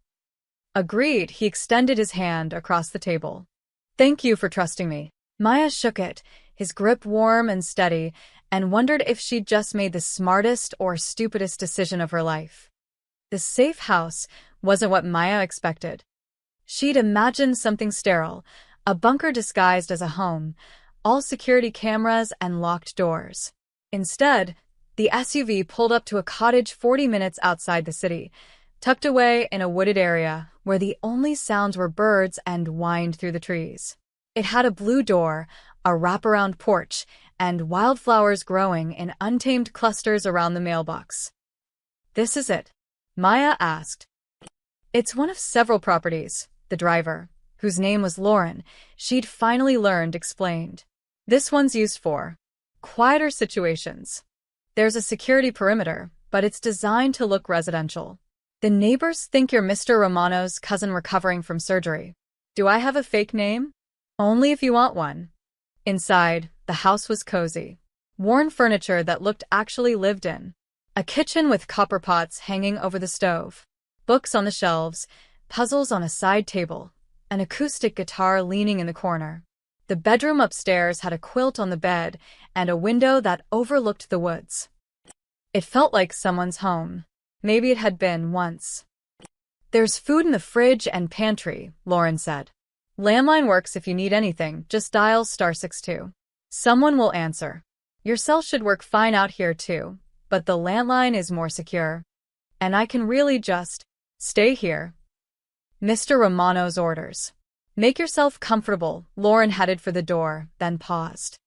Agreed, he extended his hand across the table. Thank you for trusting me. Maya shook it, his grip warm and steady, and wondered if she'd just made the smartest or stupidest decision of her life. The safe house wasn't what Maya expected. She'd imagined something sterile, a bunker disguised as a home, all security cameras and locked doors. Instead, the SUV pulled up to a cottage 40 minutes outside the city, tucked away in a wooded area where the only sounds were birds and wind through the trees. It had a blue door, a wraparound porch, and wildflowers growing in untamed clusters around the mailbox. "This is it?" Maya asked. "It's one of several properties," the driver, whose name was Lauren, she'd finally learned, explained. "This one's used for quieter situations. There's a security perimeter, but it's designed to look residential. The neighbors think you're Mr. Romano's cousin recovering from surgery. Do I have a fake name? Only if you want one." Inside, the house was cozy. Worn furniture that looked actually lived in. A kitchen with copper pots hanging over the stove. Books on the shelves, puzzles on a side table, an acoustic guitar leaning in the corner. The bedroom upstairs had a quilt on the bed and a window that overlooked the woods. It felt like someone's home. Maybe it had been once. "There's food in the fridge and pantry," Lauren said. "Landline works if you need anything, just dial *62. Someone will answer. Your cell should work fine out here too, but the landline is more secure. And I can really just stay here." Mr. Romano's orders. "Make yourself comfortable." Lauren headed for the door, then paused.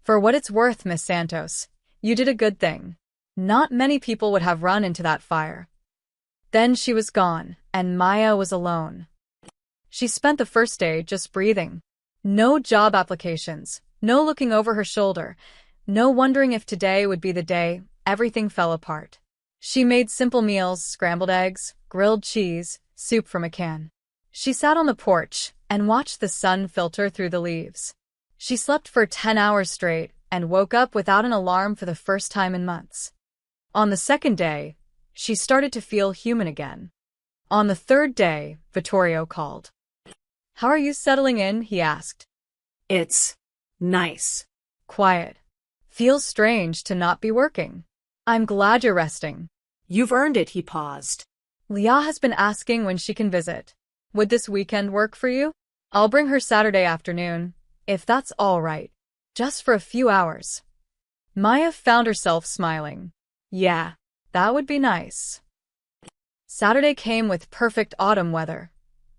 "For what it's worth, Miss Santos, you did a good thing. Not many people would have run into that fire." Then she was gone, and Maya was alone. She spent the first day just breathing. No job applications, no looking over her shoulder, no wondering if today would be the day everything fell apart. She made simple meals, scrambled eggs, grilled cheese, soup from a can. She sat on the porch and watched the sun filter through the leaves. She slept for 10 hours straight and woke up without an alarm for the first time in months. On the second day, she started to feel human again. On the third day, Vittorio called. "How are you settling in?" he asked. It's nice. "Quiet. Feels strange to not be working. I'm glad you're resting." You've earned it, he paused. "Leah has been asking when she can visit. Would this weekend work for you? I'll bring her Saturday afternoon, if that's all right. Just for a few hours." Maya found herself smiling. Yeah, that would be nice. Saturday came with perfect autumn weather.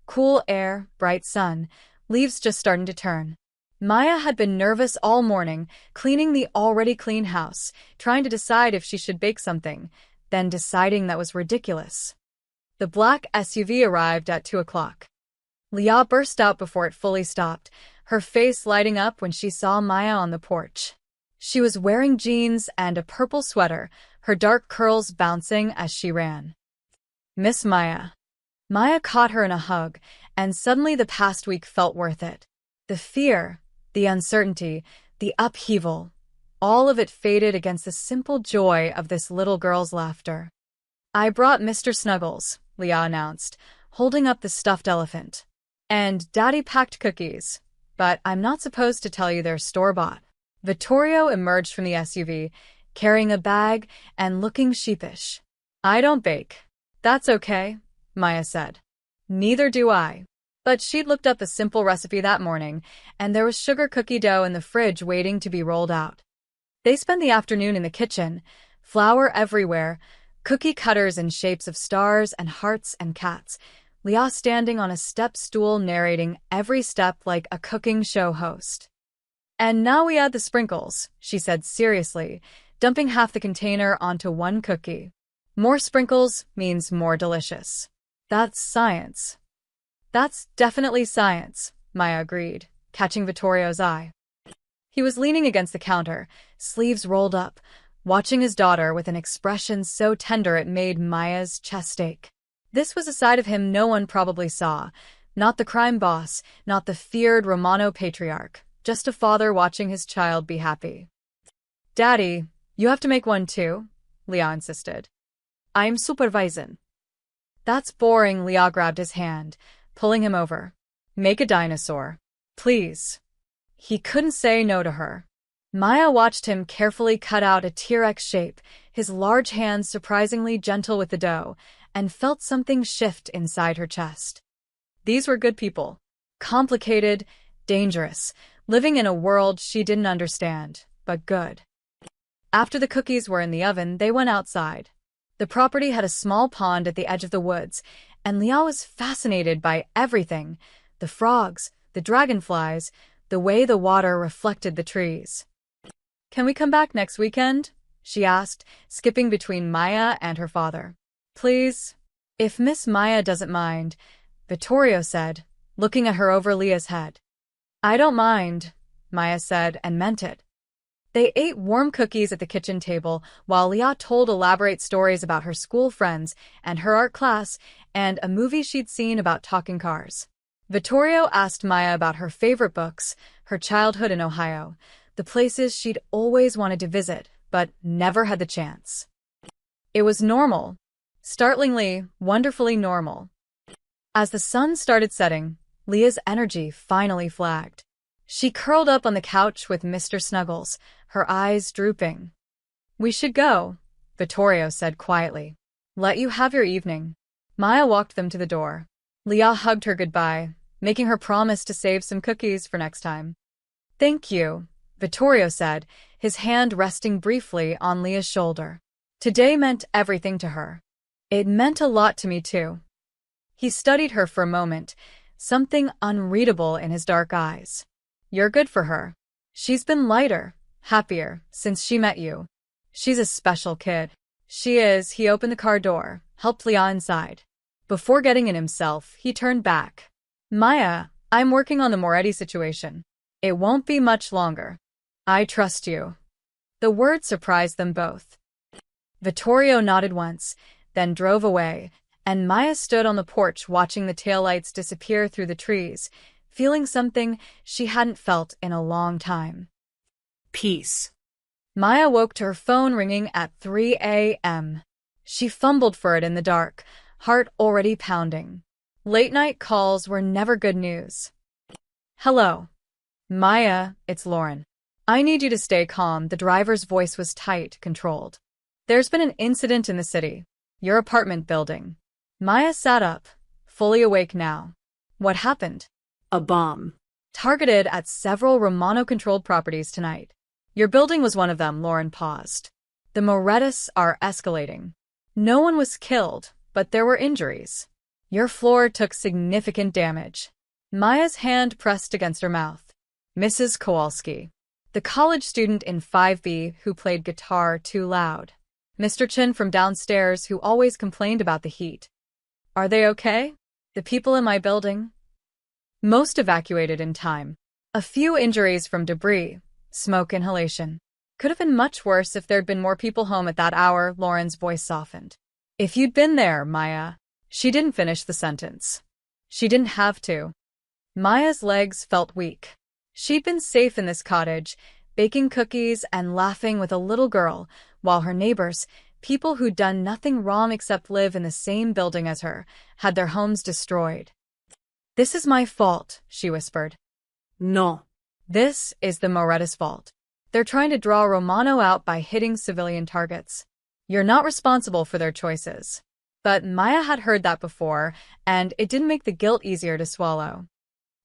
Cool air, bright sun, leaves just starting to turn. Maya had been nervous all morning, cleaning the already clean house, trying to decide if she should bake something, then deciding that was ridiculous. The black SUV arrived at 2 o'clock. Leah burst out before it fully stopped, her face lighting up when she saw Maya on the porch. She was wearing jeans and a purple sweater, her dark curls bouncing as she ran. "Miss Maya." Maya caught her in a hug, and suddenly the past week felt worth it. The fear, the uncertainty, the upheaval, all of it faded against the simple joy of this little girl's laughter. "I brought Mr. Snuggles," Leah announced, holding up the stuffed elephant. "And Daddy packed cookies, but I'm not supposed to tell you they're store-bought." Vittorio emerged from the SUV, carrying a bag and looking sheepish. "I don't bake." "That's okay," Maya said. "Neither do I." But she'd looked up a simple recipe that morning, and there was sugar cookie dough in the fridge waiting to be rolled out. They spent the afternoon in the kitchen, flour everywhere, cookie cutters in shapes of stars and hearts and cats, Leah standing on a step stool narrating every step like a cooking show host. "And now we add the sprinkles," she said seriously, dumping half the container onto one cookie. "More sprinkles means more delicious." "That's science." "That's definitely science," Maya agreed, catching Vittorio's eye. He was leaning against the counter, sleeves rolled up, watching his daughter with an expression so tender it made Maya's chest ache. This was a side of him no one probably saw, not the crime boss, not the feared Romano patriarch, just a father watching his child be happy. "Daddy, you have to make one too," Leah insisted. "I'm supervising." "That's boring." Leah grabbed his hand, pulling him over. "Make a dinosaur. Please." He couldn't say no to her. Maya watched him carefully cut out a T-Rex shape, his large hands surprisingly gentle with the dough, and felt something shift inside her chest. These were good people. Complicated, dangerous, living in a world she didn't understand, but good. After the cookies were in the oven, they went outside. The property had a small pond at the edge of the woods, and Leah was fascinated by everything: the frogs, the dragonflies, the way the water reflected the trees. "Can we come back next weekend?" she asked, skipping between Maya and her father. "Please?" "If Miss Maya doesn't mind," Vittorio said, looking at her over Leah's head. "I don't mind," Maya said, and meant it. They ate warm cookies at the kitchen table while Leah told elaborate stories about her school friends and her art class and a movie she'd seen about talking cars. Vittorio asked Maya about her favorite books, her childhood in Ohio, the places she'd always wanted to visit but never had the chance. It was normal. Startlingly, wonderfully normal. As the sun started setting, Leah's energy finally flagged. She curled up on the couch with Mr. Snuggles, her eyes drooping. "We should go," Vittorio said quietly. "Let you have your evening." Maya walked them to the door. Leah hugged her goodbye, making her promise to save some cookies for next time. "Thank you," Vittorio said, his hand resting briefly on Leah's shoulder. Today meant everything to her. "It meant a lot to me, too." He studied her for a moment, something unreadable in his dark eyes. "You're good for her. She's been lighter, happier, since she met you. She's a special kid." "She is." He opened the car door, helped Leah inside. Before getting in himself, he turned back. "Maya, I'm working on the Moretti situation. It won't be much longer. I trust you." The word surprised them both. Vittorio nodded once, then drove away, and Maya stood on the porch watching the taillights disappear through the trees, feeling something she hadn't felt in a long time. Peace. Maya woke to her phone ringing at 3 a.m. She fumbled for it in the dark, heart already pounding. Late-night calls were never good news. "Hello. Maya, it's Lauren. I need you to stay calm." The driver's voice was tight, controlled. "There's been an incident in the city. Your apartment building." Maya sat up, fully awake now. "What happened?" A bomb. "Targeted at several Romano-controlled properties tonight. Your building was one of them." Lauren paused. "The Morettis are escalating. No one was killed, but there were injuries. Your floor took significant damage." Maya's hand pressed against her mouth. "Mrs. Kowalski. The college student in 5B who played guitar too loud. Mr. Chin from downstairs who always complained about the heat. Are they okay? The people in my building?" "Most evacuated in time. A few injuries from debris, smoke inhalation. Could have been much worse if there'd been more people home at that hour." Lauren's voice softened. "If you'd been there, Maya." She didn't finish the sentence. She didn't have to. Maya's legs felt weak. She'd been safe in this cottage, baking cookies and laughing with a little girl, while her neighbors, people who'd done nothing wrong except live in the same building as her, had their homes destroyed. "This is my fault," she whispered. No. "This is the Morettis' fault. They're trying to draw Romano out by hitting civilian targets. You're not responsible for their choices." But Maya had heard that before, and it didn't make the guilt easier to swallow.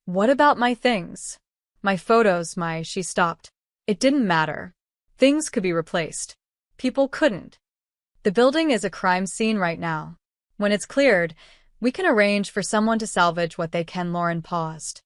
"What about my things? My photos, She stopped. It didn't matter. Things could be replaced. People couldn't. The building is a crime scene right now. When it's cleared, we can arrange for someone to salvage what they can." Lauren paused.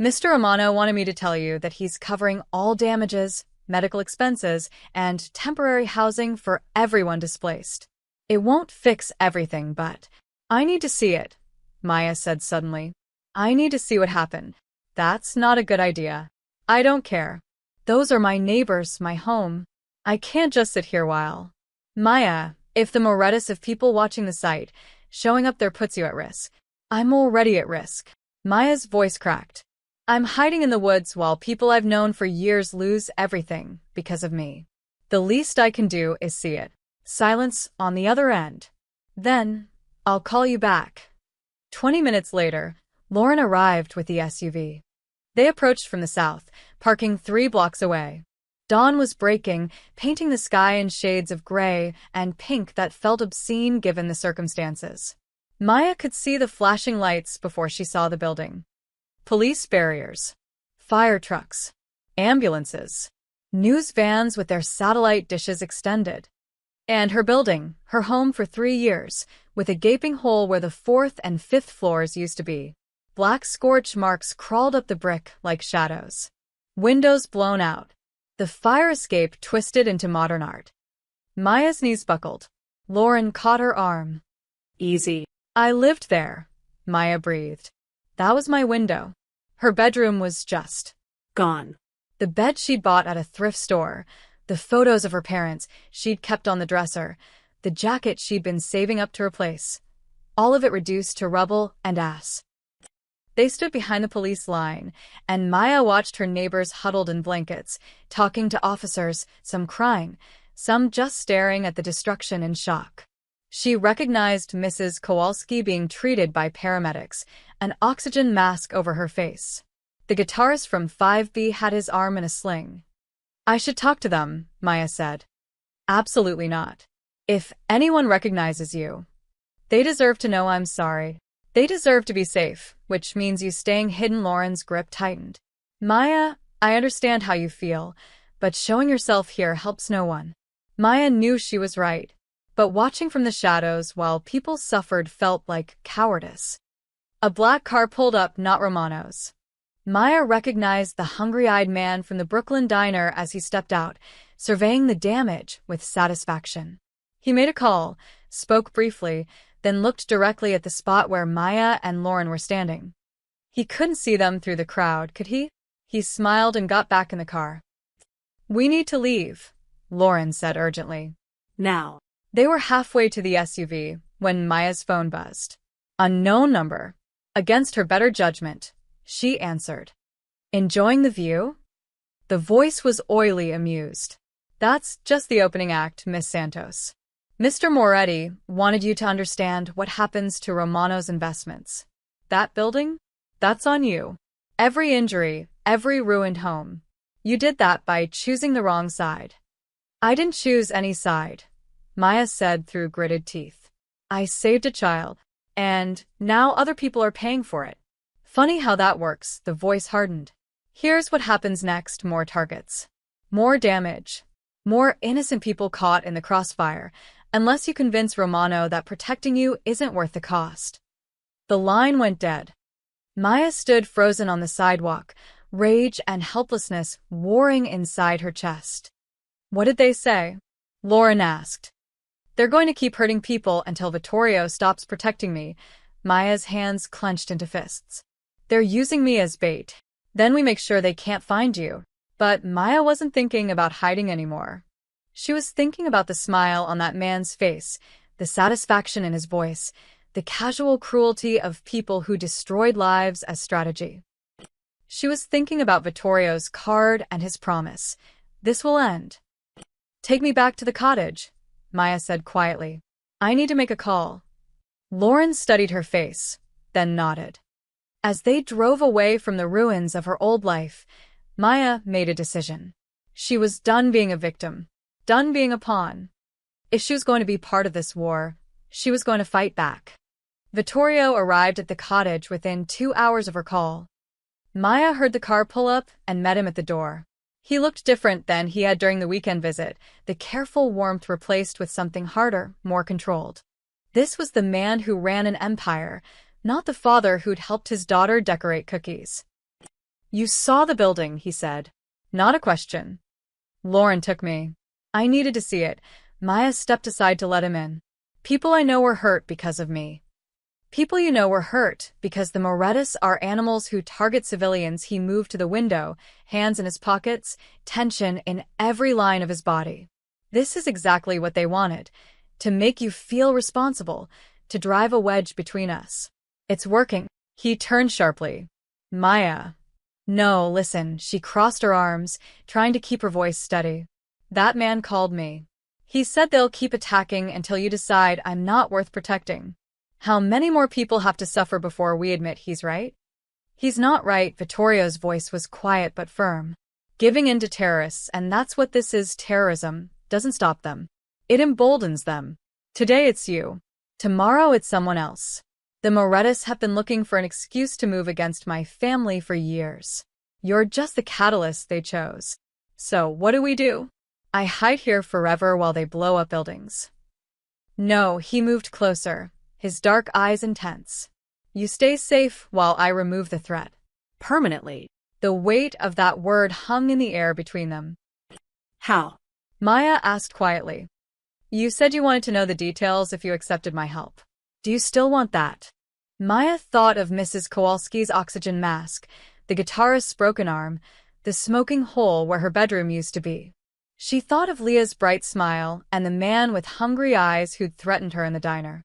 "Mr. Romano wanted me to tell you that he's covering all damages, medical expenses, and temporary housing for everyone displaced. It won't fix everything, but I need to see it," Maya said suddenly. "I need to see what happened." "That's not a good idea." "I don't care. Those are my neighbors, my home. I can't just sit here while." "Maya, if the Morettis have people watching the site, showing up there puts you at risk." "I'm already at risk." Maya's voice cracked. "I'm hiding in the woods while people I've known for years lose everything because of me. The least I can do is see it." Silence on the other end. "Then, I'll call you back." 20 minutes later, Lauren arrived with the SUV. They approached from the south, parking 3 blocks away. Dawn was breaking, painting the sky in shades of gray and pink that felt obscene given the circumstances. Maya could see the flashing lights before she saw the building. Police barriers, fire trucks, ambulances, news vans with their satellite dishes extended. And her building, her home for 3 years, with a gaping hole where the 4th and 5th floors used to be. Black scorch marks crawled up the brick like shadows. Windows blown out. The fire escape twisted into modern art. Maya's knees buckled. Lauren caught her arm. Easy. I lived there, Maya breathed. That was my window. Her bedroom was just Gone. the bed she'd bought at a thrift store, the photos of her parents she'd kept on the dresser, the jacket she'd been saving up to replace. All of it reduced to rubble and ash. They stood behind the police line, and Maya watched her neighbors huddled in blankets, talking to officers, some crying, some just staring at the destruction in shock. She recognized Mrs. Kowalski being treated by paramedics, an oxygen mask over her face. The guitarist from 5B had his arm in a sling. I should talk to them, Maya said. Absolutely not. If anyone recognizes you, they deserve to know I'm sorry. They deserve to be safe, which means you staying hidden. Lauren's grip tightened. Maya, I understand how you feel, but showing yourself here helps no one. Maya knew she was right, but watching from the shadows while people suffered felt like cowardice. A black car pulled up, not Romano's. Maya recognized the hungry-eyed man from the Brooklyn diner as he stepped out, surveying the damage with satisfaction. He made a call, spoke briefly, then looked directly at the spot where Maya and Lauren were standing. He couldn't see them through the crowd, could he? He smiled and got back in the car. We need to leave, Lauren said urgently. Now. They were halfway to the SUV when Maya's phone buzzed. Unknown number. Against her better judgment, she answered. Enjoying the view? The voice was oily, amused. That's just the opening act, Miss Santos. Mr. Moretti wanted you to understand what happens to Romano's investments. That building? That's on you. Every injury, every ruined home. You did that by choosing the wrong side. I didn't choose any side, Maya said through gritted teeth. I saved a child, and now other people are paying for it. Funny how that works, the voice hardened. Here's what happens next: more targets. More damage. More innocent people caught in the crossfire, unless you convince Romano that protecting you isn't worth the cost. The line went dead. Maya stood frozen on the sidewalk, rage and helplessness warring inside her chest. What did they say? Lauren asked. They're going to keep hurting people until Vittorio stops protecting me. Maya's hands clenched into fists. They're using me as bait. Then we make sure they can't find you. But Maya wasn't thinking about hiding anymore. She was thinking about the smile on that man's face, the satisfaction in his voice, the casual cruelty of people who destroyed lives as strategy. She was thinking about Vittorio's card and his promise. This will end. Take me back to the cottage, Maya said quietly. I need to make a call. Lauren studied her face, then nodded. As they drove away from the ruins of her old life, Maya made a decision. She was done being a victim, done being a pawn. If she was going to be part of this war, she was going to fight back. Vittorio arrived at the cottage within 2 hours of her call. Maya heard the car pull up and met him at the door. He looked different than he had during the weekend visit, the careful warmth replaced with something harder, more controlled. This was the man who ran an empire, not the father who'd helped his daughter decorate cookies. You saw the building, he said. Not a question. Lauren took me. I needed to see it. Maya stepped aside to let him in. People I know were hurt because of me. People you know were hurt because the Morettis are animals who target civilians. He moved to the window, hands in his pockets, tension in every line of his body. This is exactly what they wanted, to make you feel responsible, to drive a wedge between us. It's working. He turned sharply. Maya. No, listen, she crossed her arms, trying to keep her voice steady. That man called me. He said they'll keep attacking until you decide I'm not worth protecting. How many more people have to suffer before we admit he's right? He's not right. Vittorio's voice was quiet but firm. Giving in to terrorists, and that's what this is. Terrorism doesn't stop them. It emboldens them. Today it's you. Tomorrow it's someone else. The Morettas have been looking for an excuse to move against my family for years. You're just the catalyst they chose. So, what do? I hide here forever while they blow up buildings. No, he moved closer, his dark eyes intense. You stay safe while I remove the threat. Permanently. The weight of that word hung in the air between them. How? Maya asked quietly. You said you wanted to know the details if you accepted my help. Do you still want that? Maya thought of Mrs. Kowalski's oxygen mask, the guitarist's broken arm, the smoking hole where her bedroom used to be. She thought of Leah's bright smile and the man with hungry eyes who'd threatened her in the diner.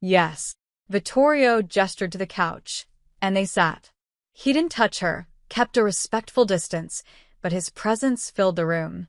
Yes. Vittorio gestured to the couch, and they sat. He didn't touch her, kept a respectful distance, but his presence filled the room.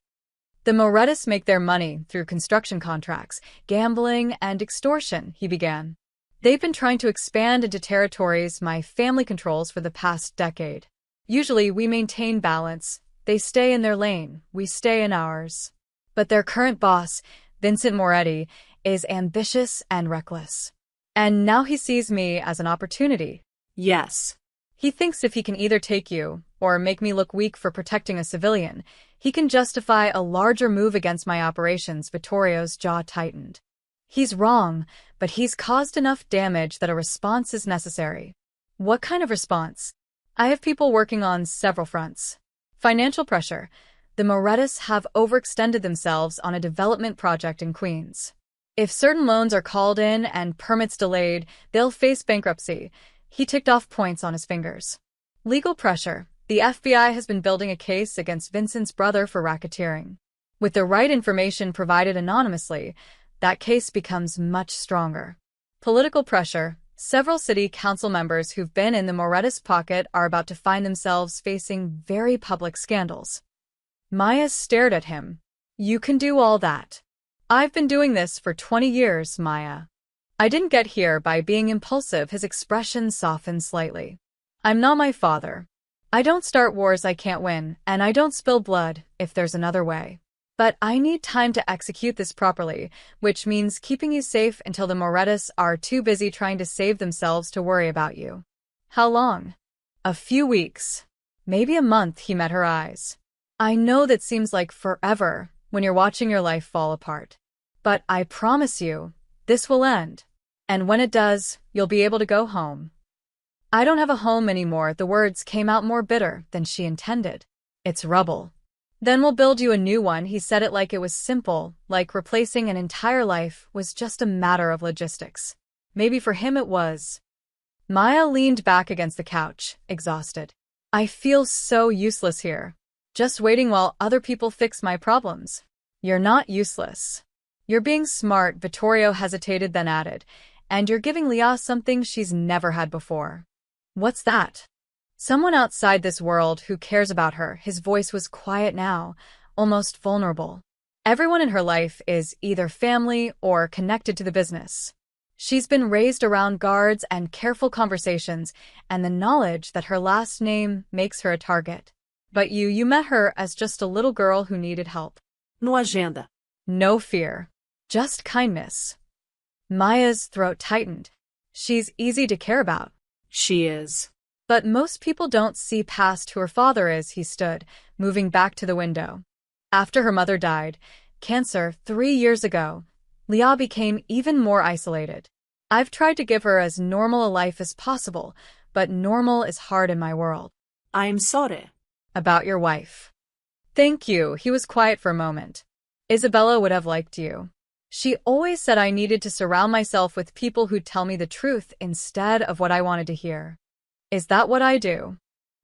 The Morettas make their money through construction contracts, gambling, and extortion, he began. They've been trying to expand into territories my family controls for the past decade. Usually we maintain balance. They stay in their lane, we stay in ours. But their current boss, Vincent Moretti, is ambitious and reckless. And now he sees me as an opportunity. Yes. He thinks if he can either take you, or make me look weak for protecting a civilian, he can justify a larger move against my operations. Vittorio's jaw tightened. He's wrong, but he's caused enough damage that a response is necessary. What kind of response? I have people working on several fronts. Financial pressure. The Morettas have overextended themselves on a development project in Queens. If certain loans are called in and permits delayed, they'll face bankruptcy. He ticked off points on his fingers. Legal pressure. The FBI has been building a case against Vincent's brother for racketeering. With the right information provided anonymously, that case becomes much stronger. Political pressure. Several city council members who've been in the Morettas' pocket are about to find themselves facing very public scandals. Maya stared at him. You can do all that. I've been doing this for 20 years, Maya. I didn't get here by being impulsive. His expression softened slightly. I'm not my father. I don't start wars I can't win, and I don't spill blood if there's another way. But I need time to execute this properly, which means keeping you safe until the Morettas are too busy trying to save themselves to worry about you. How long? A few weeks. Maybe a month. He met her eyes. I know that seems like forever when you're watching your life fall apart. But I promise you, this will end. And when it does, you'll be able to go home. I don't have a home anymore. The words came out more bitter than she intended. It's rubble. Then we'll build you a new one. He said it like it was simple, like replacing an entire life was just a matter of logistics. Maybe for him it was. Maya leaned back against the couch, exhausted. I feel so useless here. Just waiting while other people fix my problems. You're not useless. You're being smart, Vittorio hesitated then added, and you're giving Leah something she's never had before. What's that? Someone outside this world who cares about her. His voice was quiet now, almost vulnerable. Everyone in her life is either family or connected to the business. She's been raised around guards and careful conversations, and the knowledge that her last name makes her a target. But you met her as just a little girl who needed help. No agenda. No fear. Just kindness. Maya's throat tightened. She's easy to care about. She is. But most people don't see past who her father is. He stood, moving back to the window. After her mother died, cancer 3 years ago, Leah became even more isolated. I've tried to give her as normal a life as possible, but normal is hard in my world. I'm sorry. About your wife. Thank you. He was quiet for a moment. Isabella would have liked you. She always said I needed to surround myself with people who'd tell me the truth instead of what I wanted to hear. Is that what I do?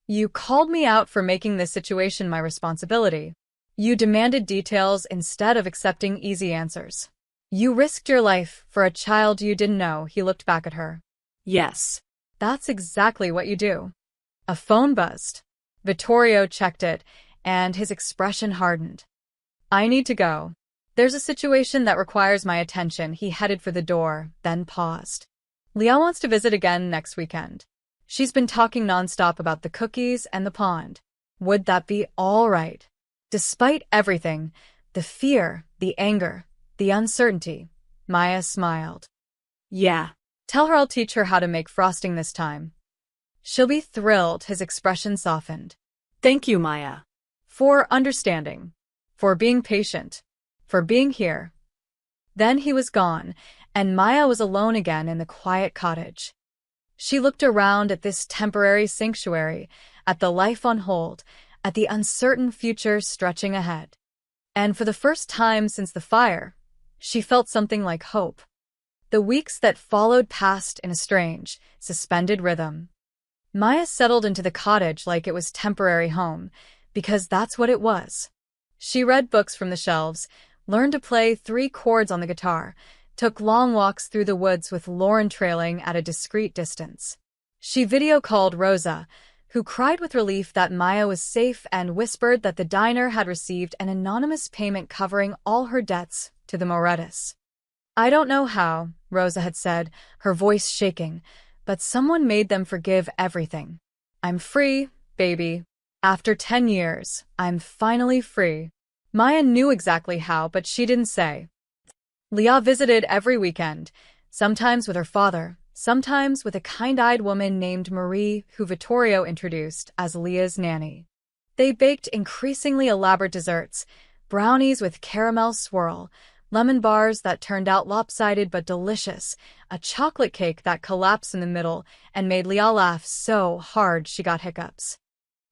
You called me out for making this situation my responsibility. You demanded details instead of accepting easy answers. You risked your life for a child you didn't know. He looked back at her. Yes. That's exactly what you do. A phone buzzed. Vittorio checked it, and his expression hardened. I need to go. There's a situation that requires my attention. He headed for the door, then paused. Leah wants to visit again next weekend. She's been talking nonstop about the cookies and the pond. Would that be all right? Despite everything, the fear, the anger, the uncertainty, Maya smiled. Yeah. Tell her I'll teach her how to make frosting this time. She'll be thrilled, his expression softened. Thank you, Maya. For understanding. For being patient. For being here. Then he was gone, and Maya was alone again in the quiet cottage. She looked around at this temporary sanctuary, at the life on hold, at the uncertain future stretching ahead. And for the first time since the fire, she felt something like hope. The weeks that followed passed in a strange, suspended rhythm. Maya settled into the cottage like it was temporary home, because that's what it was. She read books from the shelves, learned to play 3 chords on the guitar, took long walks through the woods with Lauren trailing at a discreet distance. She video-called Rosa, who cried with relief that Maya was safe and whispered that the diner had received an anonymous payment covering all her debts to the Morettas. I don't know how, Rosa had said, her voice shaking, but someone made them forgive everything. I'm free, baby. After 10 years, I'm finally free. Maya knew exactly how, but she didn't say. Leah visited every weekend, sometimes with her father, sometimes with a kind-eyed woman named Marie, who Vittorio introduced as Leah's nanny. They baked increasingly elaborate desserts, brownies with caramel swirl, lemon bars that turned out lopsided but delicious, a chocolate cake that collapsed in the middle and made Leah laugh so hard she got hiccups.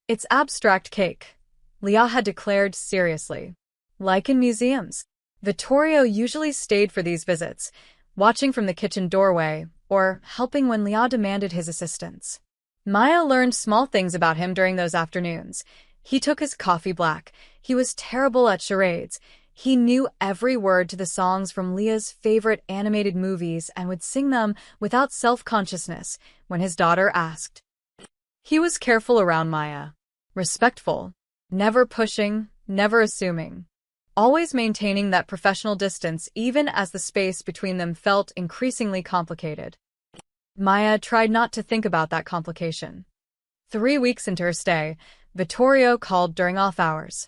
It's abstract cake, Leah had declared seriously. Like in museums. Vittorio usually stayed for these visits, watching from the kitchen doorway, or helping when Leah demanded his assistance. Maya learned small things about him during those afternoons. He took his coffee black. He was terrible at charades. He knew every word to the songs from Leah's favorite animated movies and would sing them without self-consciousness when his daughter asked. He was careful around Maya. Respectful. Never pushing, never assuming. Always maintaining that professional distance even as the space between them felt increasingly complicated. Maya tried not to think about that complication. 3 weeks into her stay, Vittorio called during off hours.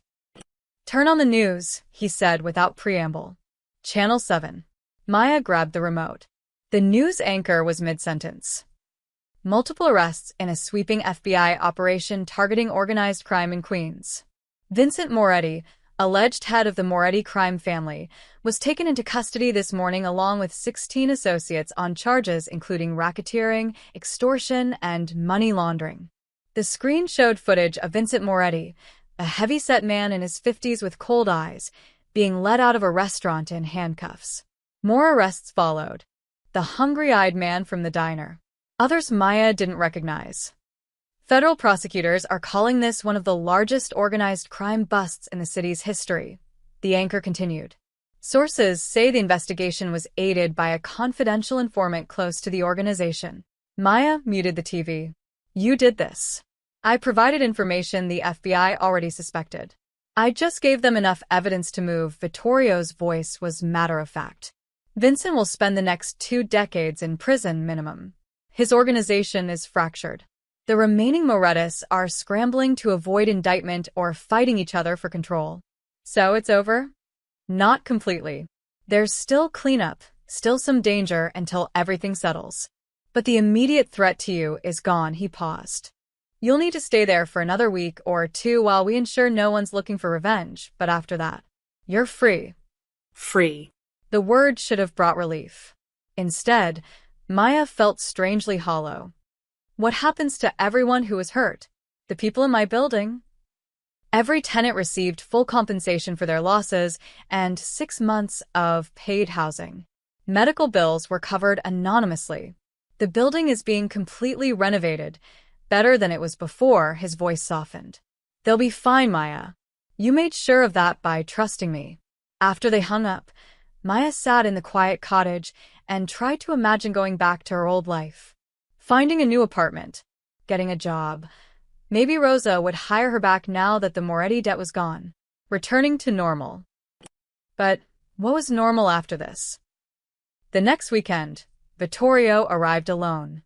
Turn on the news, he said without preamble. Channel 7. Maya grabbed the remote. The news anchor was mid-sentence. Multiple arrests in a sweeping FBI operation targeting organized crime in Queens. Vincent Moretti, alleged head of the Moretti crime family, was taken into custody this morning along with 16 associates on charges including racketeering, extortion, and money laundering. The screen showed footage of Vincent Moretti, a heavy-set man in his 50s with cold eyes, being led out of a restaurant in handcuffs. More arrests followed. The hungry-eyed man from the diner. Others Maya didn't recognize. Federal prosecutors are calling this one of the largest organized crime busts in the city's history, the anchor continued. Sources say the investigation was aided by a confidential informant close to the organization. Maya muted the TV. You did this. I provided information the FBI already suspected. I just gave them enough evidence to move. Vittorio's voice was matter-of-fact. Vincent will spend the next 2 decades in prison minimum. His organization is fractured. The remaining Morettas are scrambling to avoid indictment or fighting each other for control. So it's over? Not completely. There's still cleanup, still some danger until everything settles. But the immediate threat to you is gone, he paused. You'll need to stay there for another week or 2 while we ensure no one's looking for revenge, but after that, you're free. Free. The word should have brought relief. Instead, Maya felt strangely hollow. What happens to everyone who was hurt? The people in my building? Every tenant received full compensation for their losses and 6 months of paid housing. Medical bills were covered anonymously. The building is being completely renovated, better than it was before, his voice softened. They'll be fine, Maya. You made sure of that by trusting me. After they hung up, Maya sat in the quiet cottage and tried to imagine going back to her old life. Finding a new apartment, getting a job. Maybe Rosa would hire her back now that the Moretti debt was gone. Returning to normal. But what was normal after this? The next weekend, Vittorio arrived alone.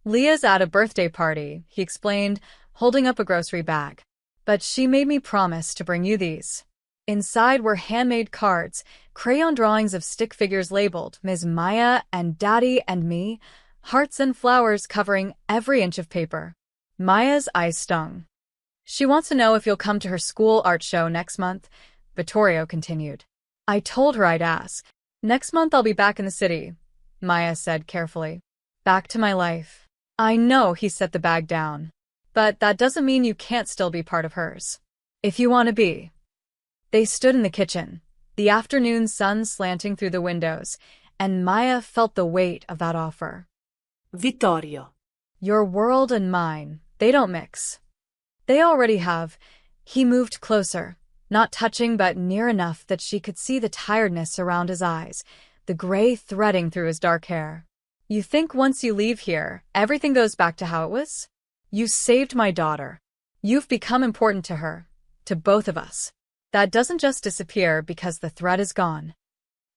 Leah's at a birthday party, he explained, holding up a grocery bag. But she made me promise to bring you these. Inside were handmade cards, crayon drawings of stick figures labeled Ms. Maya and Daddy and me, hearts and flowers covering every inch of paper. Maya's eyes stung. She wants to know if you'll come to her school art show next month, Vittorio continued. I told her I'd ask. Next month I'll be back in the city, Maya said carefully. Back to my life. I know, he set the bag down. But that doesn't mean you can't still be part of hers. If you want to be. They stood in the kitchen, the afternoon sun slanting through the windows, and Maya felt the weight of that offer. Vittorio. Your world and mine, they don't mix. They already have. He moved closer, not touching but near enough that she could see the tiredness around his eyes, the gray threading through his dark hair. You think once you leave here, everything goes back to how it was? You saved my daughter. You've become important to her, to both of us. That doesn't just disappear because the threat is gone.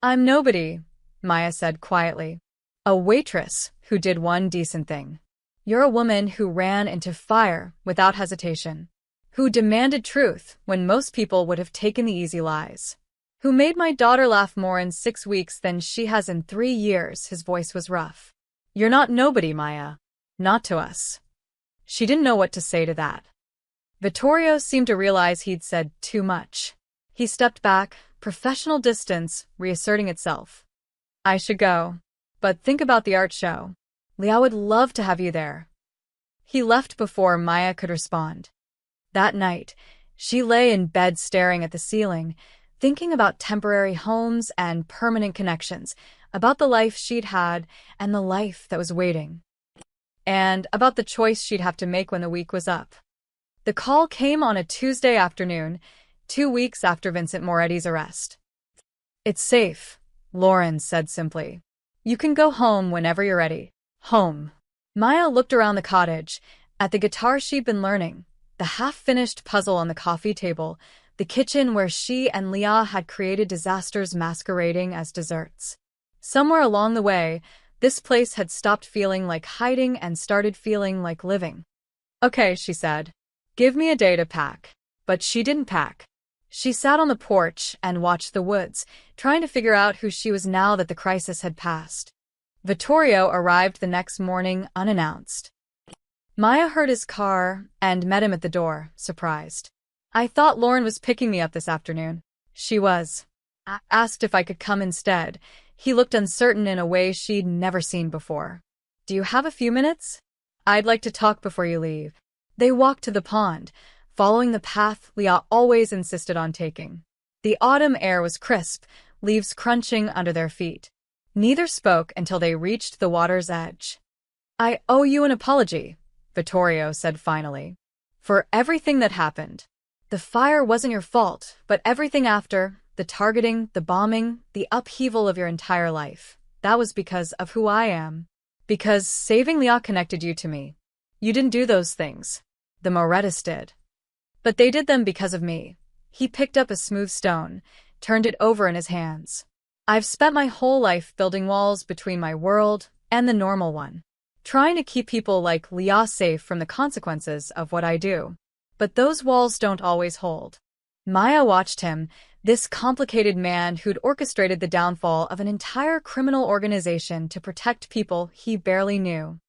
I'm nobody, Maya said quietly. A waitress who did one decent thing. You're a woman who ran into fire without hesitation. Who demanded truth when most people would have taken the easy lies. Who made my daughter laugh more in 6 weeks than she has in 3 years, his voice was rough. You're not nobody, Maya. Not to us. She didn't know what to say to that. Vittorio seemed to realize he'd said too much. He stepped back, professional distance reasserting itself. I should go. But think about the art show. Leah would love to have you there. He left before Maya could respond. That night, she lay in bed staring at the ceiling, thinking about temporary homes and permanent connections, about the life she'd had and the life that was waiting. And about the choice she'd have to make when the week was up. The call came on a Tuesday afternoon, 2 weeks after Vincent Moretti's arrest. It's safe, Lauren said simply. You can go home whenever you're ready. Home. Maya looked around the cottage, at the guitar she'd been learning, the half-finished puzzle on the coffee table, the kitchen where she and Leah had created disasters masquerading as desserts. Somewhere along the way, this place had stopped feeling like hiding and started feeling like living. Okay, she said. Give me a day to pack. But she didn't pack. She sat on the porch and watched the woods, trying to figure out who she was now that the crisis had passed. Vittorio arrived the next morning unannounced. Maya heard his car and met him at the door, surprised. I thought Lauren was picking me up this afternoon. She was. I asked if I could come instead. He looked uncertain in a way she'd never seen before. Do you have a few minutes? I'd like to talk before you leave. They walked to the pond, following the path Leah always insisted on taking. The autumn air was crisp, leaves crunching under their feet. Neither spoke until they reached the water's edge. I owe you an apology, Vittorio said finally. For everything that happened. The fire wasn't your fault, but everything after, the targeting, the bombing, the upheaval of your entire life, that was because of who I am. Because saving Leah connected you to me. You didn't do those things. The Morettis did. But they did them because of me. He picked up a smooth stone, turned it over in his hands. I've spent my whole life building walls between my world and the normal one, trying to keep people like Leah safe from the consequences of what I do. But those walls don't always hold. Maya watched him, this complicated man who'd orchestrated the downfall of an entire criminal organization to protect people he barely knew.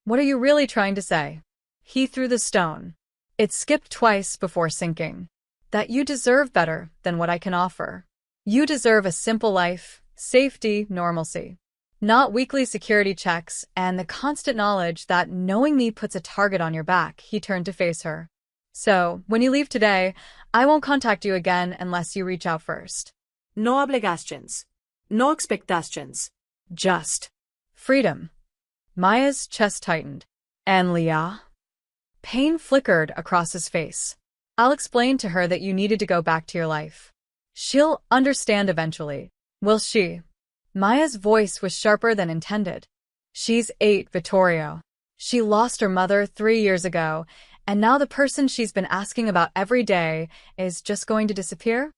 What are you really trying to say? He threw the stone. It skipped twice before sinking. That you deserve better than what I can offer. You deserve a simple life, safety, normalcy. Not weekly security checks and the constant knowledge that knowing me puts a target on your back, he turned to face her. So, when you leave today, I won't contact you again unless you reach out first. No obligations. No expectations. Just freedom. Maya's chest tightened. And Leah? Pain flickered across his face. I'll explain to her that you needed to go back to your life. She'll understand eventually. Will she? Maya's voice was sharper than intended. She's 8, Vittorio. She lost her mother 3 years ago, and now the person she's been asking about every day is just going to disappear?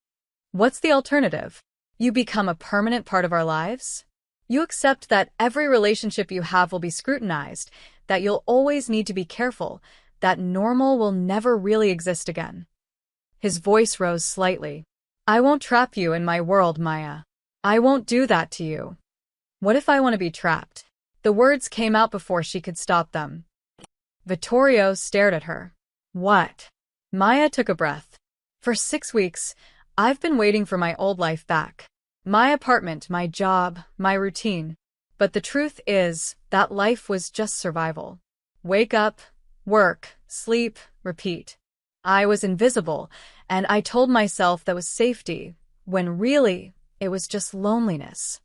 What's the alternative? You become a permanent part of our lives? You accept that every relationship you have will be scrutinized, that you'll always need to be careful, that normal will never really exist again. His voice rose slightly. I won't trap you in my world, Maya. I won't do that to you. What if I want to be trapped? The words came out before she could stop them. Vittorio stared at her. What? Maya took a breath. For 6 weeks, I've been waiting for my old life back. My apartment, my job, my routine. But the truth is, that life was just survival. Wake up, work, sleep, repeat. I was invisible, and I told myself that was safety, when really, it was just loneliness.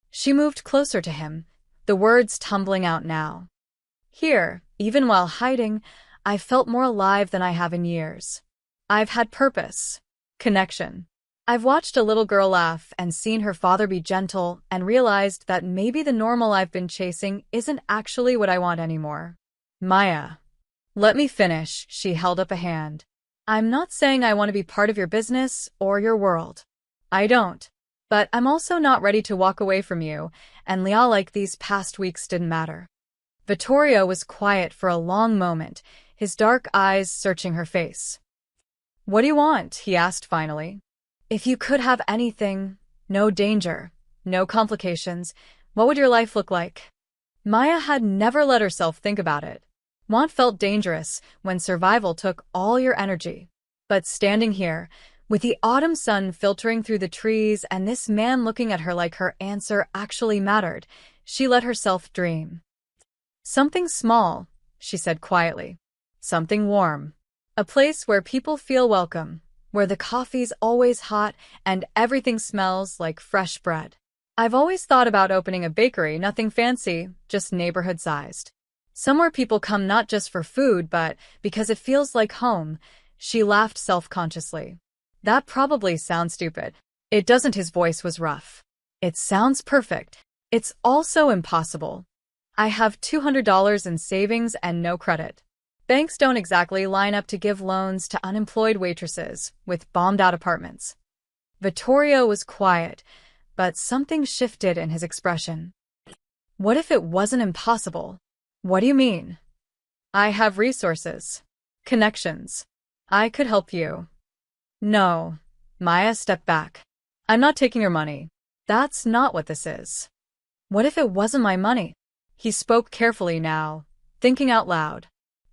She moved closer to him, the words tumbling out now. Here, even while hiding, I felt more alive than I have in years. I've had purpose, connection. I've watched a little girl laugh and seen her father be gentle and realized that maybe the normal I've been chasing isn't actually what I want anymore. Maya. Let me finish, she held up a hand. I'm not saying I want to be part of your business or your world. I don't. But I'm also not ready to walk away from you, and Leah, like these past weeks didn't matter. Vittorio was quiet for a long moment, his dark eyes searching her face. What do you want? He asked finally. If you could have anything, no danger, no complications, what would your life look like? Maya had never let herself think about it. Want felt dangerous when survival took all your energy. But standing here, with the autumn sun filtering through the trees and this man looking at her like her answer actually mattered, she let herself dream. Something small, she said quietly. Something warm. A place where people feel welcome, where the coffee's always hot and everything smells like fresh bread. I've always thought about opening a bakery, nothing fancy, just neighborhood-sized. Somewhere people come not just for food, but because it feels like home. She laughed self-consciously. That probably sounds stupid. It doesn't. His voice was rough. It sounds perfect. It's also impossible. I have $200 in savings and no credit. Banks don't exactly line up to give loans to unemployed waitresses with bombed-out apartments. Vittorio was quiet, but something shifted in his expression. What if it wasn't impossible? What do you mean? I have resources. Connections. I could help you. No. Maya stepped back. I'm not taking your money. That's not what this is. What if it wasn't my money? He spoke carefully now, thinking out loud.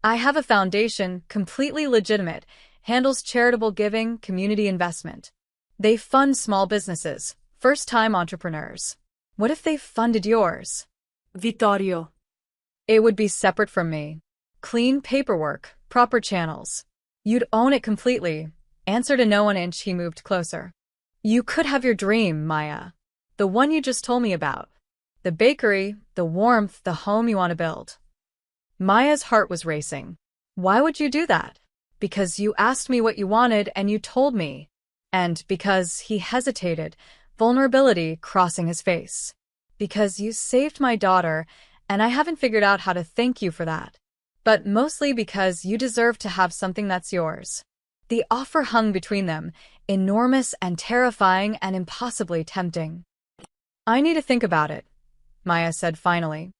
I have a foundation, completely legitimate, handles charitable giving, community investment. They fund small businesses, first-time entrepreneurs. What if they funded yours? Vittorio. It would be separate from me. Clean paperwork, proper channels. You'd own it completely. Answer to no 1 inch. He moved closer. You could have your dream, Maya. The one you just told me about. The bakery, the warmth, the home you want to build. Maya's heart was racing. Why would you do that? Because you asked me what you wanted and you told me. And because he hesitated, vulnerability crossing his face. Because you saved my daughter, and I haven't figured out how to thank you for that. But mostly because you deserve to have something that's yours. The offer hung between them, enormous and terrifying and impossibly tempting. I need to think about it, Maya said finally.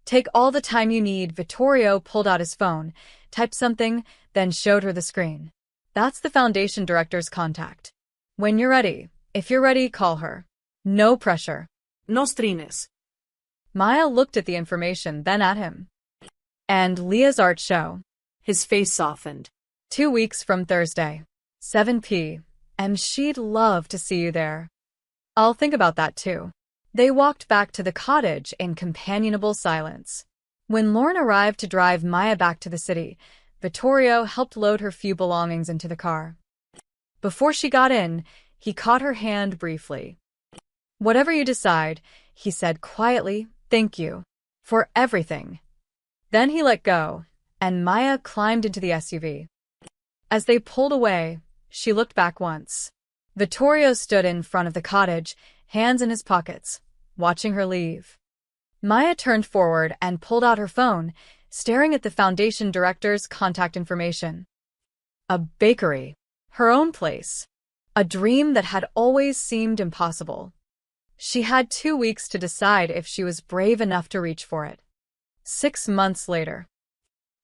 Take all the time you need. Vittorio pulled out his phone, typed something, then showed her the screen. That's the foundation director's contact. When you're ready, if you're ready, call her. No pressure. No strines. Maya looked at the information, then at him. And Leah's art show. His face softened. 2 weeks from Thursday. 7 p.m. She'd love to see you there. I'll think about that too. They walked back to the cottage in companionable silence. When Lauren arrived to drive Maya back to the city, Vittorio helped load her few belongings into the car. Before she got in, he caught her hand briefly. Whatever you decide, he said quietly, thank you. For everything. Then he let go, and Maya climbed into the SUV. As they pulled away, she looked back once. Vittorio stood in front of the cottage, hands in his pockets, watching her leave. Maya turned forward and pulled out her phone, staring at the foundation director's contact information. A bakery. Her own place. A dream that had always seemed impossible. She had 2 weeks to decide if she was brave enough to reach for it. 6 months later.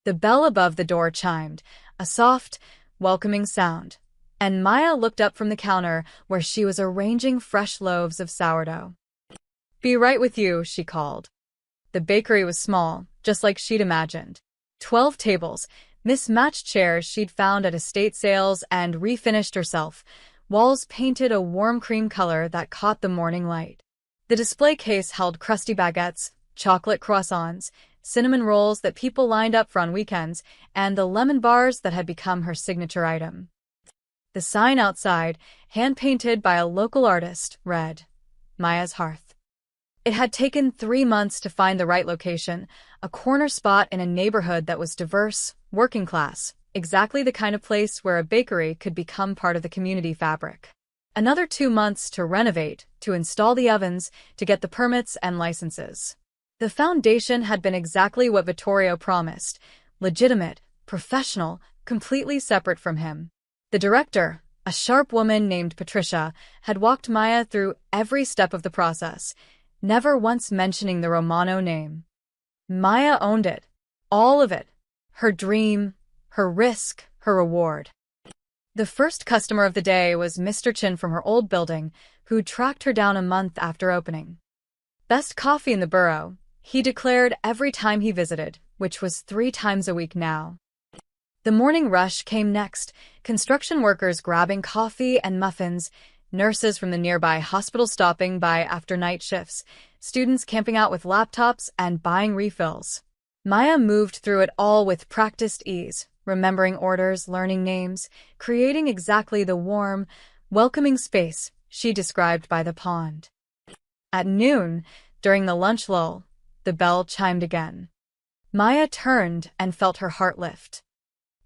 The bell above the door chimed, a soft, welcoming sound. and Maya looked up from the counter where she was arranging fresh loaves of sourdough. "Be right with you," she called. The bakery was small, just like she'd imagined. 12 tables, mismatched chairs she'd found at estate sales and refinished herself, walls painted a warm cream color that caught the morning light. The display case held crusty baguettes, chocolate croissants, cinnamon rolls that people lined up for on weekends, and the lemon bars that had become her signature item. The sign outside, hand-painted by a local artist, read, "Maya's Hearth." It had taken 3 months to find the right location, a corner spot in a neighborhood that was diverse, working class, exactly the kind of place where a bakery could become part of the community fabric. Another 2 months to renovate, to install the ovens, to get the permits and licenses. The foundation had been exactly what Vittorio promised, legitimate, professional, completely separate from him. The director, a sharp woman named Patricia, had walked Maya through every step of the process, never once mentioning the Romano name. Maya owned it. All of it. Her dream, her risk, her reward. The first customer of the day was Mr. Chin from her old building, who tracked her down a month after opening. Best coffee in the borough, he declared every time he visited, which was 3 times a week now. The morning rush came next, construction workers grabbing coffee and muffins, nurses from the nearby hospital stopping by after night shifts, students camping out with laptops and buying refills. Maya moved through it all with practiced ease, remembering orders, learning names, creating exactly the warm, welcoming space she described by the pond. At noon, during the lunch lull, the bell chimed again. Maya turned and felt her heart lift.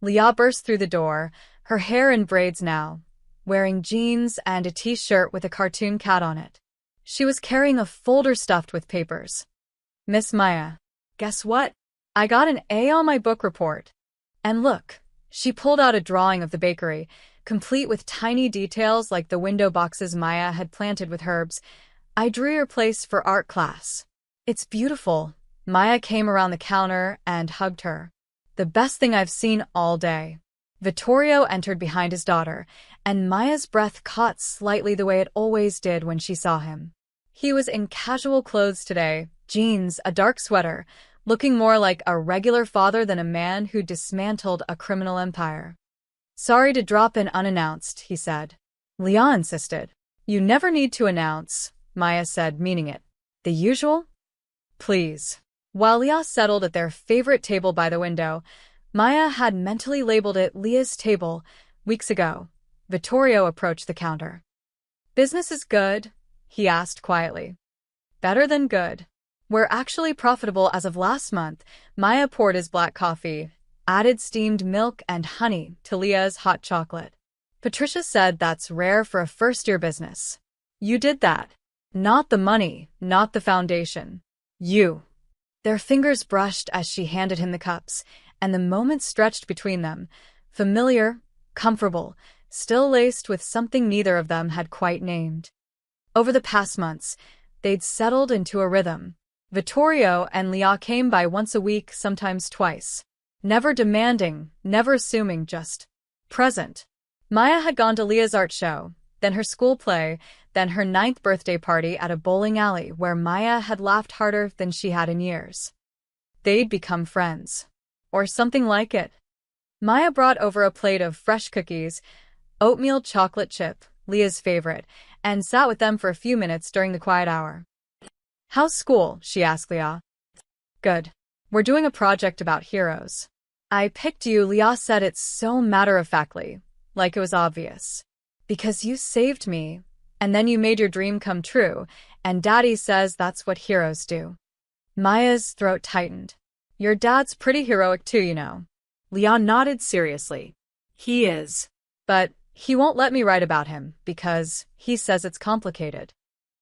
Leah burst through the door, her hair in braids now, wearing jeans and a t-shirt with a cartoon cat on it. She was carrying a folder stuffed with papers. "Miss Maya, guess what? I got an A on my book report. And look," she pulled out a drawing of the bakery, complete with tiny details like the window boxes Maya had planted with herbs. "I drew your place for art class. It's beautiful." Maya came around the counter and hugged her. "The best thing I've seen all day." Vittorio entered behind his daughter, and Maya's breath caught slightly the way it always did when she saw him. He was in casual clothes today, jeans, a dark sweater, looking more like a regular father than a man who dismantled a criminal empire. "Sorry to drop in unannounced," he said. Leah insisted. "You never need to announce," Maya said, meaning it. "The usual? Please." While Leah settled at their favorite table by the window, Maya had mentally labeled it Leah's table weeks ago. Vittorio approached the counter. "Business is good?" he asked quietly. "Better than good. We're actually profitable as of last month." Maya poured his black coffee, added steamed milk and honey to Leah's hot chocolate. "Patricia said that's rare for a first-year business. You did that. Not the money, not the foundation. You." Their fingers brushed as she handed him the cups, and the moment stretched between them, familiar, comfortable, still laced with something neither of them had quite named. Over the past months, they'd settled into a rhythm. Vittorio and Leah came by once a week, sometimes twice. Never demanding, never assuming, just present. Maya had gone to Leah's art show, then her school play, then her 9th birthday party at a bowling alley where Maya had laughed harder than she had in years. They'd become friends. Or something like it. Maya brought over a plate of fresh cookies, oatmeal chocolate chip, Leah's favorite, and sat with them for a few minutes during the quiet hour. "How's school?" she asked Leah. "Good. We're doing a project about heroes." "I picked you," Leah said it so matter-of-factly, like it was obvious. "Because you saved me, and then you made your dream come true, and Daddy says that's what heroes do." Maya's throat tightened. "Your dad's pretty heroic too, you know." Leah nodded seriously. "He is. But he won't let me write about him, because he says it's complicated."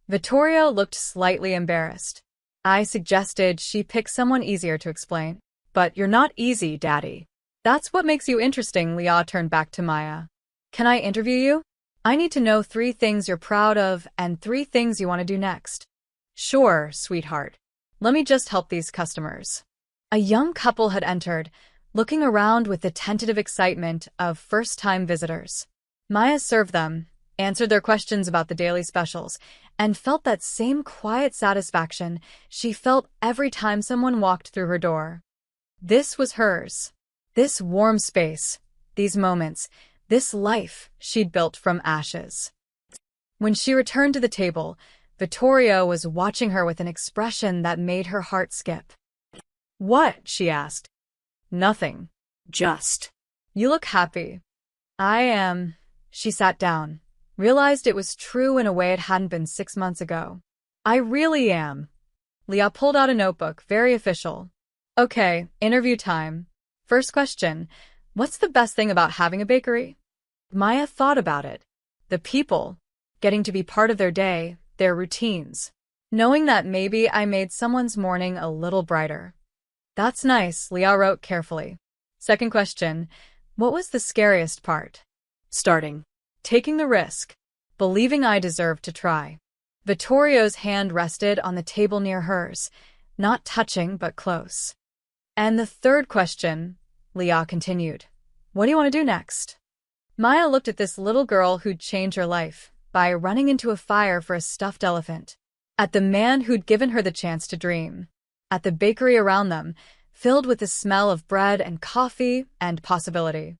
Vittorio looked slightly embarrassed. "I suggested she pick someone easier to explain." "But you're not easy, Daddy." "That's what makes you interesting," Leah turned back to Maya. "Can I interview you? I need to know 3 things you're proud of and 3 things you want to do next." "Sure, sweetheart. Let me just help these customers." A young couple had entered, looking around with the tentative excitement of first-time visitors. Maya served them, answered their questions about the daily specials, and felt that same quiet satisfaction she felt every time someone walked through her door. This was hers. This warm space, these moments, this life she'd built from ashes. When she returned to the table, Vittorio was watching her with an expression that made her heart skip. "What?" she asked. "Nothing. Just. You look happy." "I am." She sat down, realized it was true in a way it hadn't been 6 months ago. "I really am." Leah pulled out a notebook, very official. "Okay, interview time. First question, what's the best thing about having a bakery?" Maya thought about it. The people, getting to be part of their day, their routines. Knowing that maybe I made someone's morning a little brighter. "That's nice," Leah wrote carefully. Second question, what was the scariest part? Starting. Taking the risk. Believing I deserved to try. Vittorio's hand rested on the table near hers, not touching but close. "And the third question," Leah continued, "what do you want to do next?" Maya looked at this little girl who'd changed her life by running into a fire for a stuffed elephant, at the man who'd given her the chance to dream, at the bakery around them, filled with the smell of bread and coffee and possibility.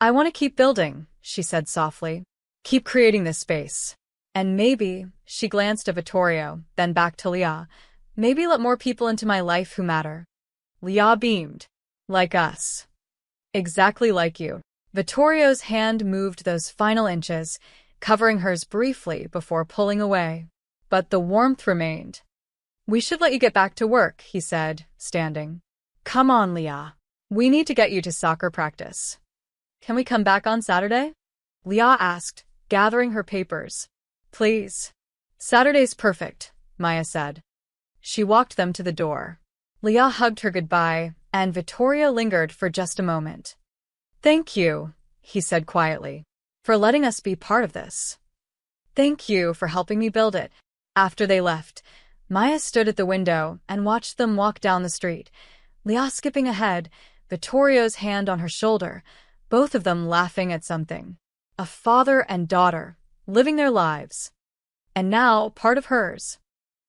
"I want to keep building," she said softly. "Keep creating this space. And maybe," she glanced at Vittorio, then back to Leah, "maybe let more people into my life who matter." Leah beamed. "Like us." "Exactly like you." Vittorio's hand moved those final inches, covering hers briefly before pulling away. But the warmth remained. "We should let you get back to work," he said, standing. "Come on, Leah. We need to get you to soccer practice." "Can we come back on Saturday?" Leah asked, gathering her papers. "Please." "Saturday's perfect," Maya said. She walked them to the door. Leah hugged her goodbye, and Vittorio lingered for just a moment. "Thank you," he said quietly, "for letting us be part of this. Thank you for helping me build it." After they left, Maya stood at the window and watched them walk down the street, Leah skipping ahead, Vittorio's hand on her shoulder, both of them laughing at something. A father and daughter, living their lives. And now, part of hers.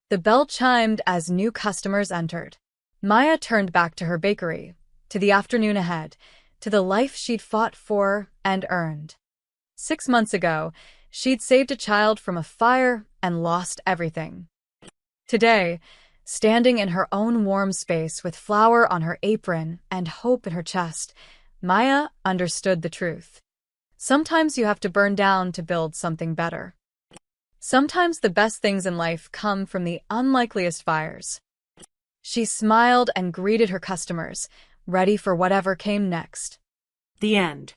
The bell chimed as new customers entered. Maya turned back to her bakery, to the afternoon ahead, to the life she'd fought for and earned. 6 months ago, she'd saved a child from a fire and lost everything. Today, standing in her own warm space with flour on her apron and hope in her chest, Maya understood the truth. Sometimes you have to burn down to build something better. Sometimes the best things in life come from the unlikeliest fires. She smiled and greeted her customers, ready for whatever came next. The end.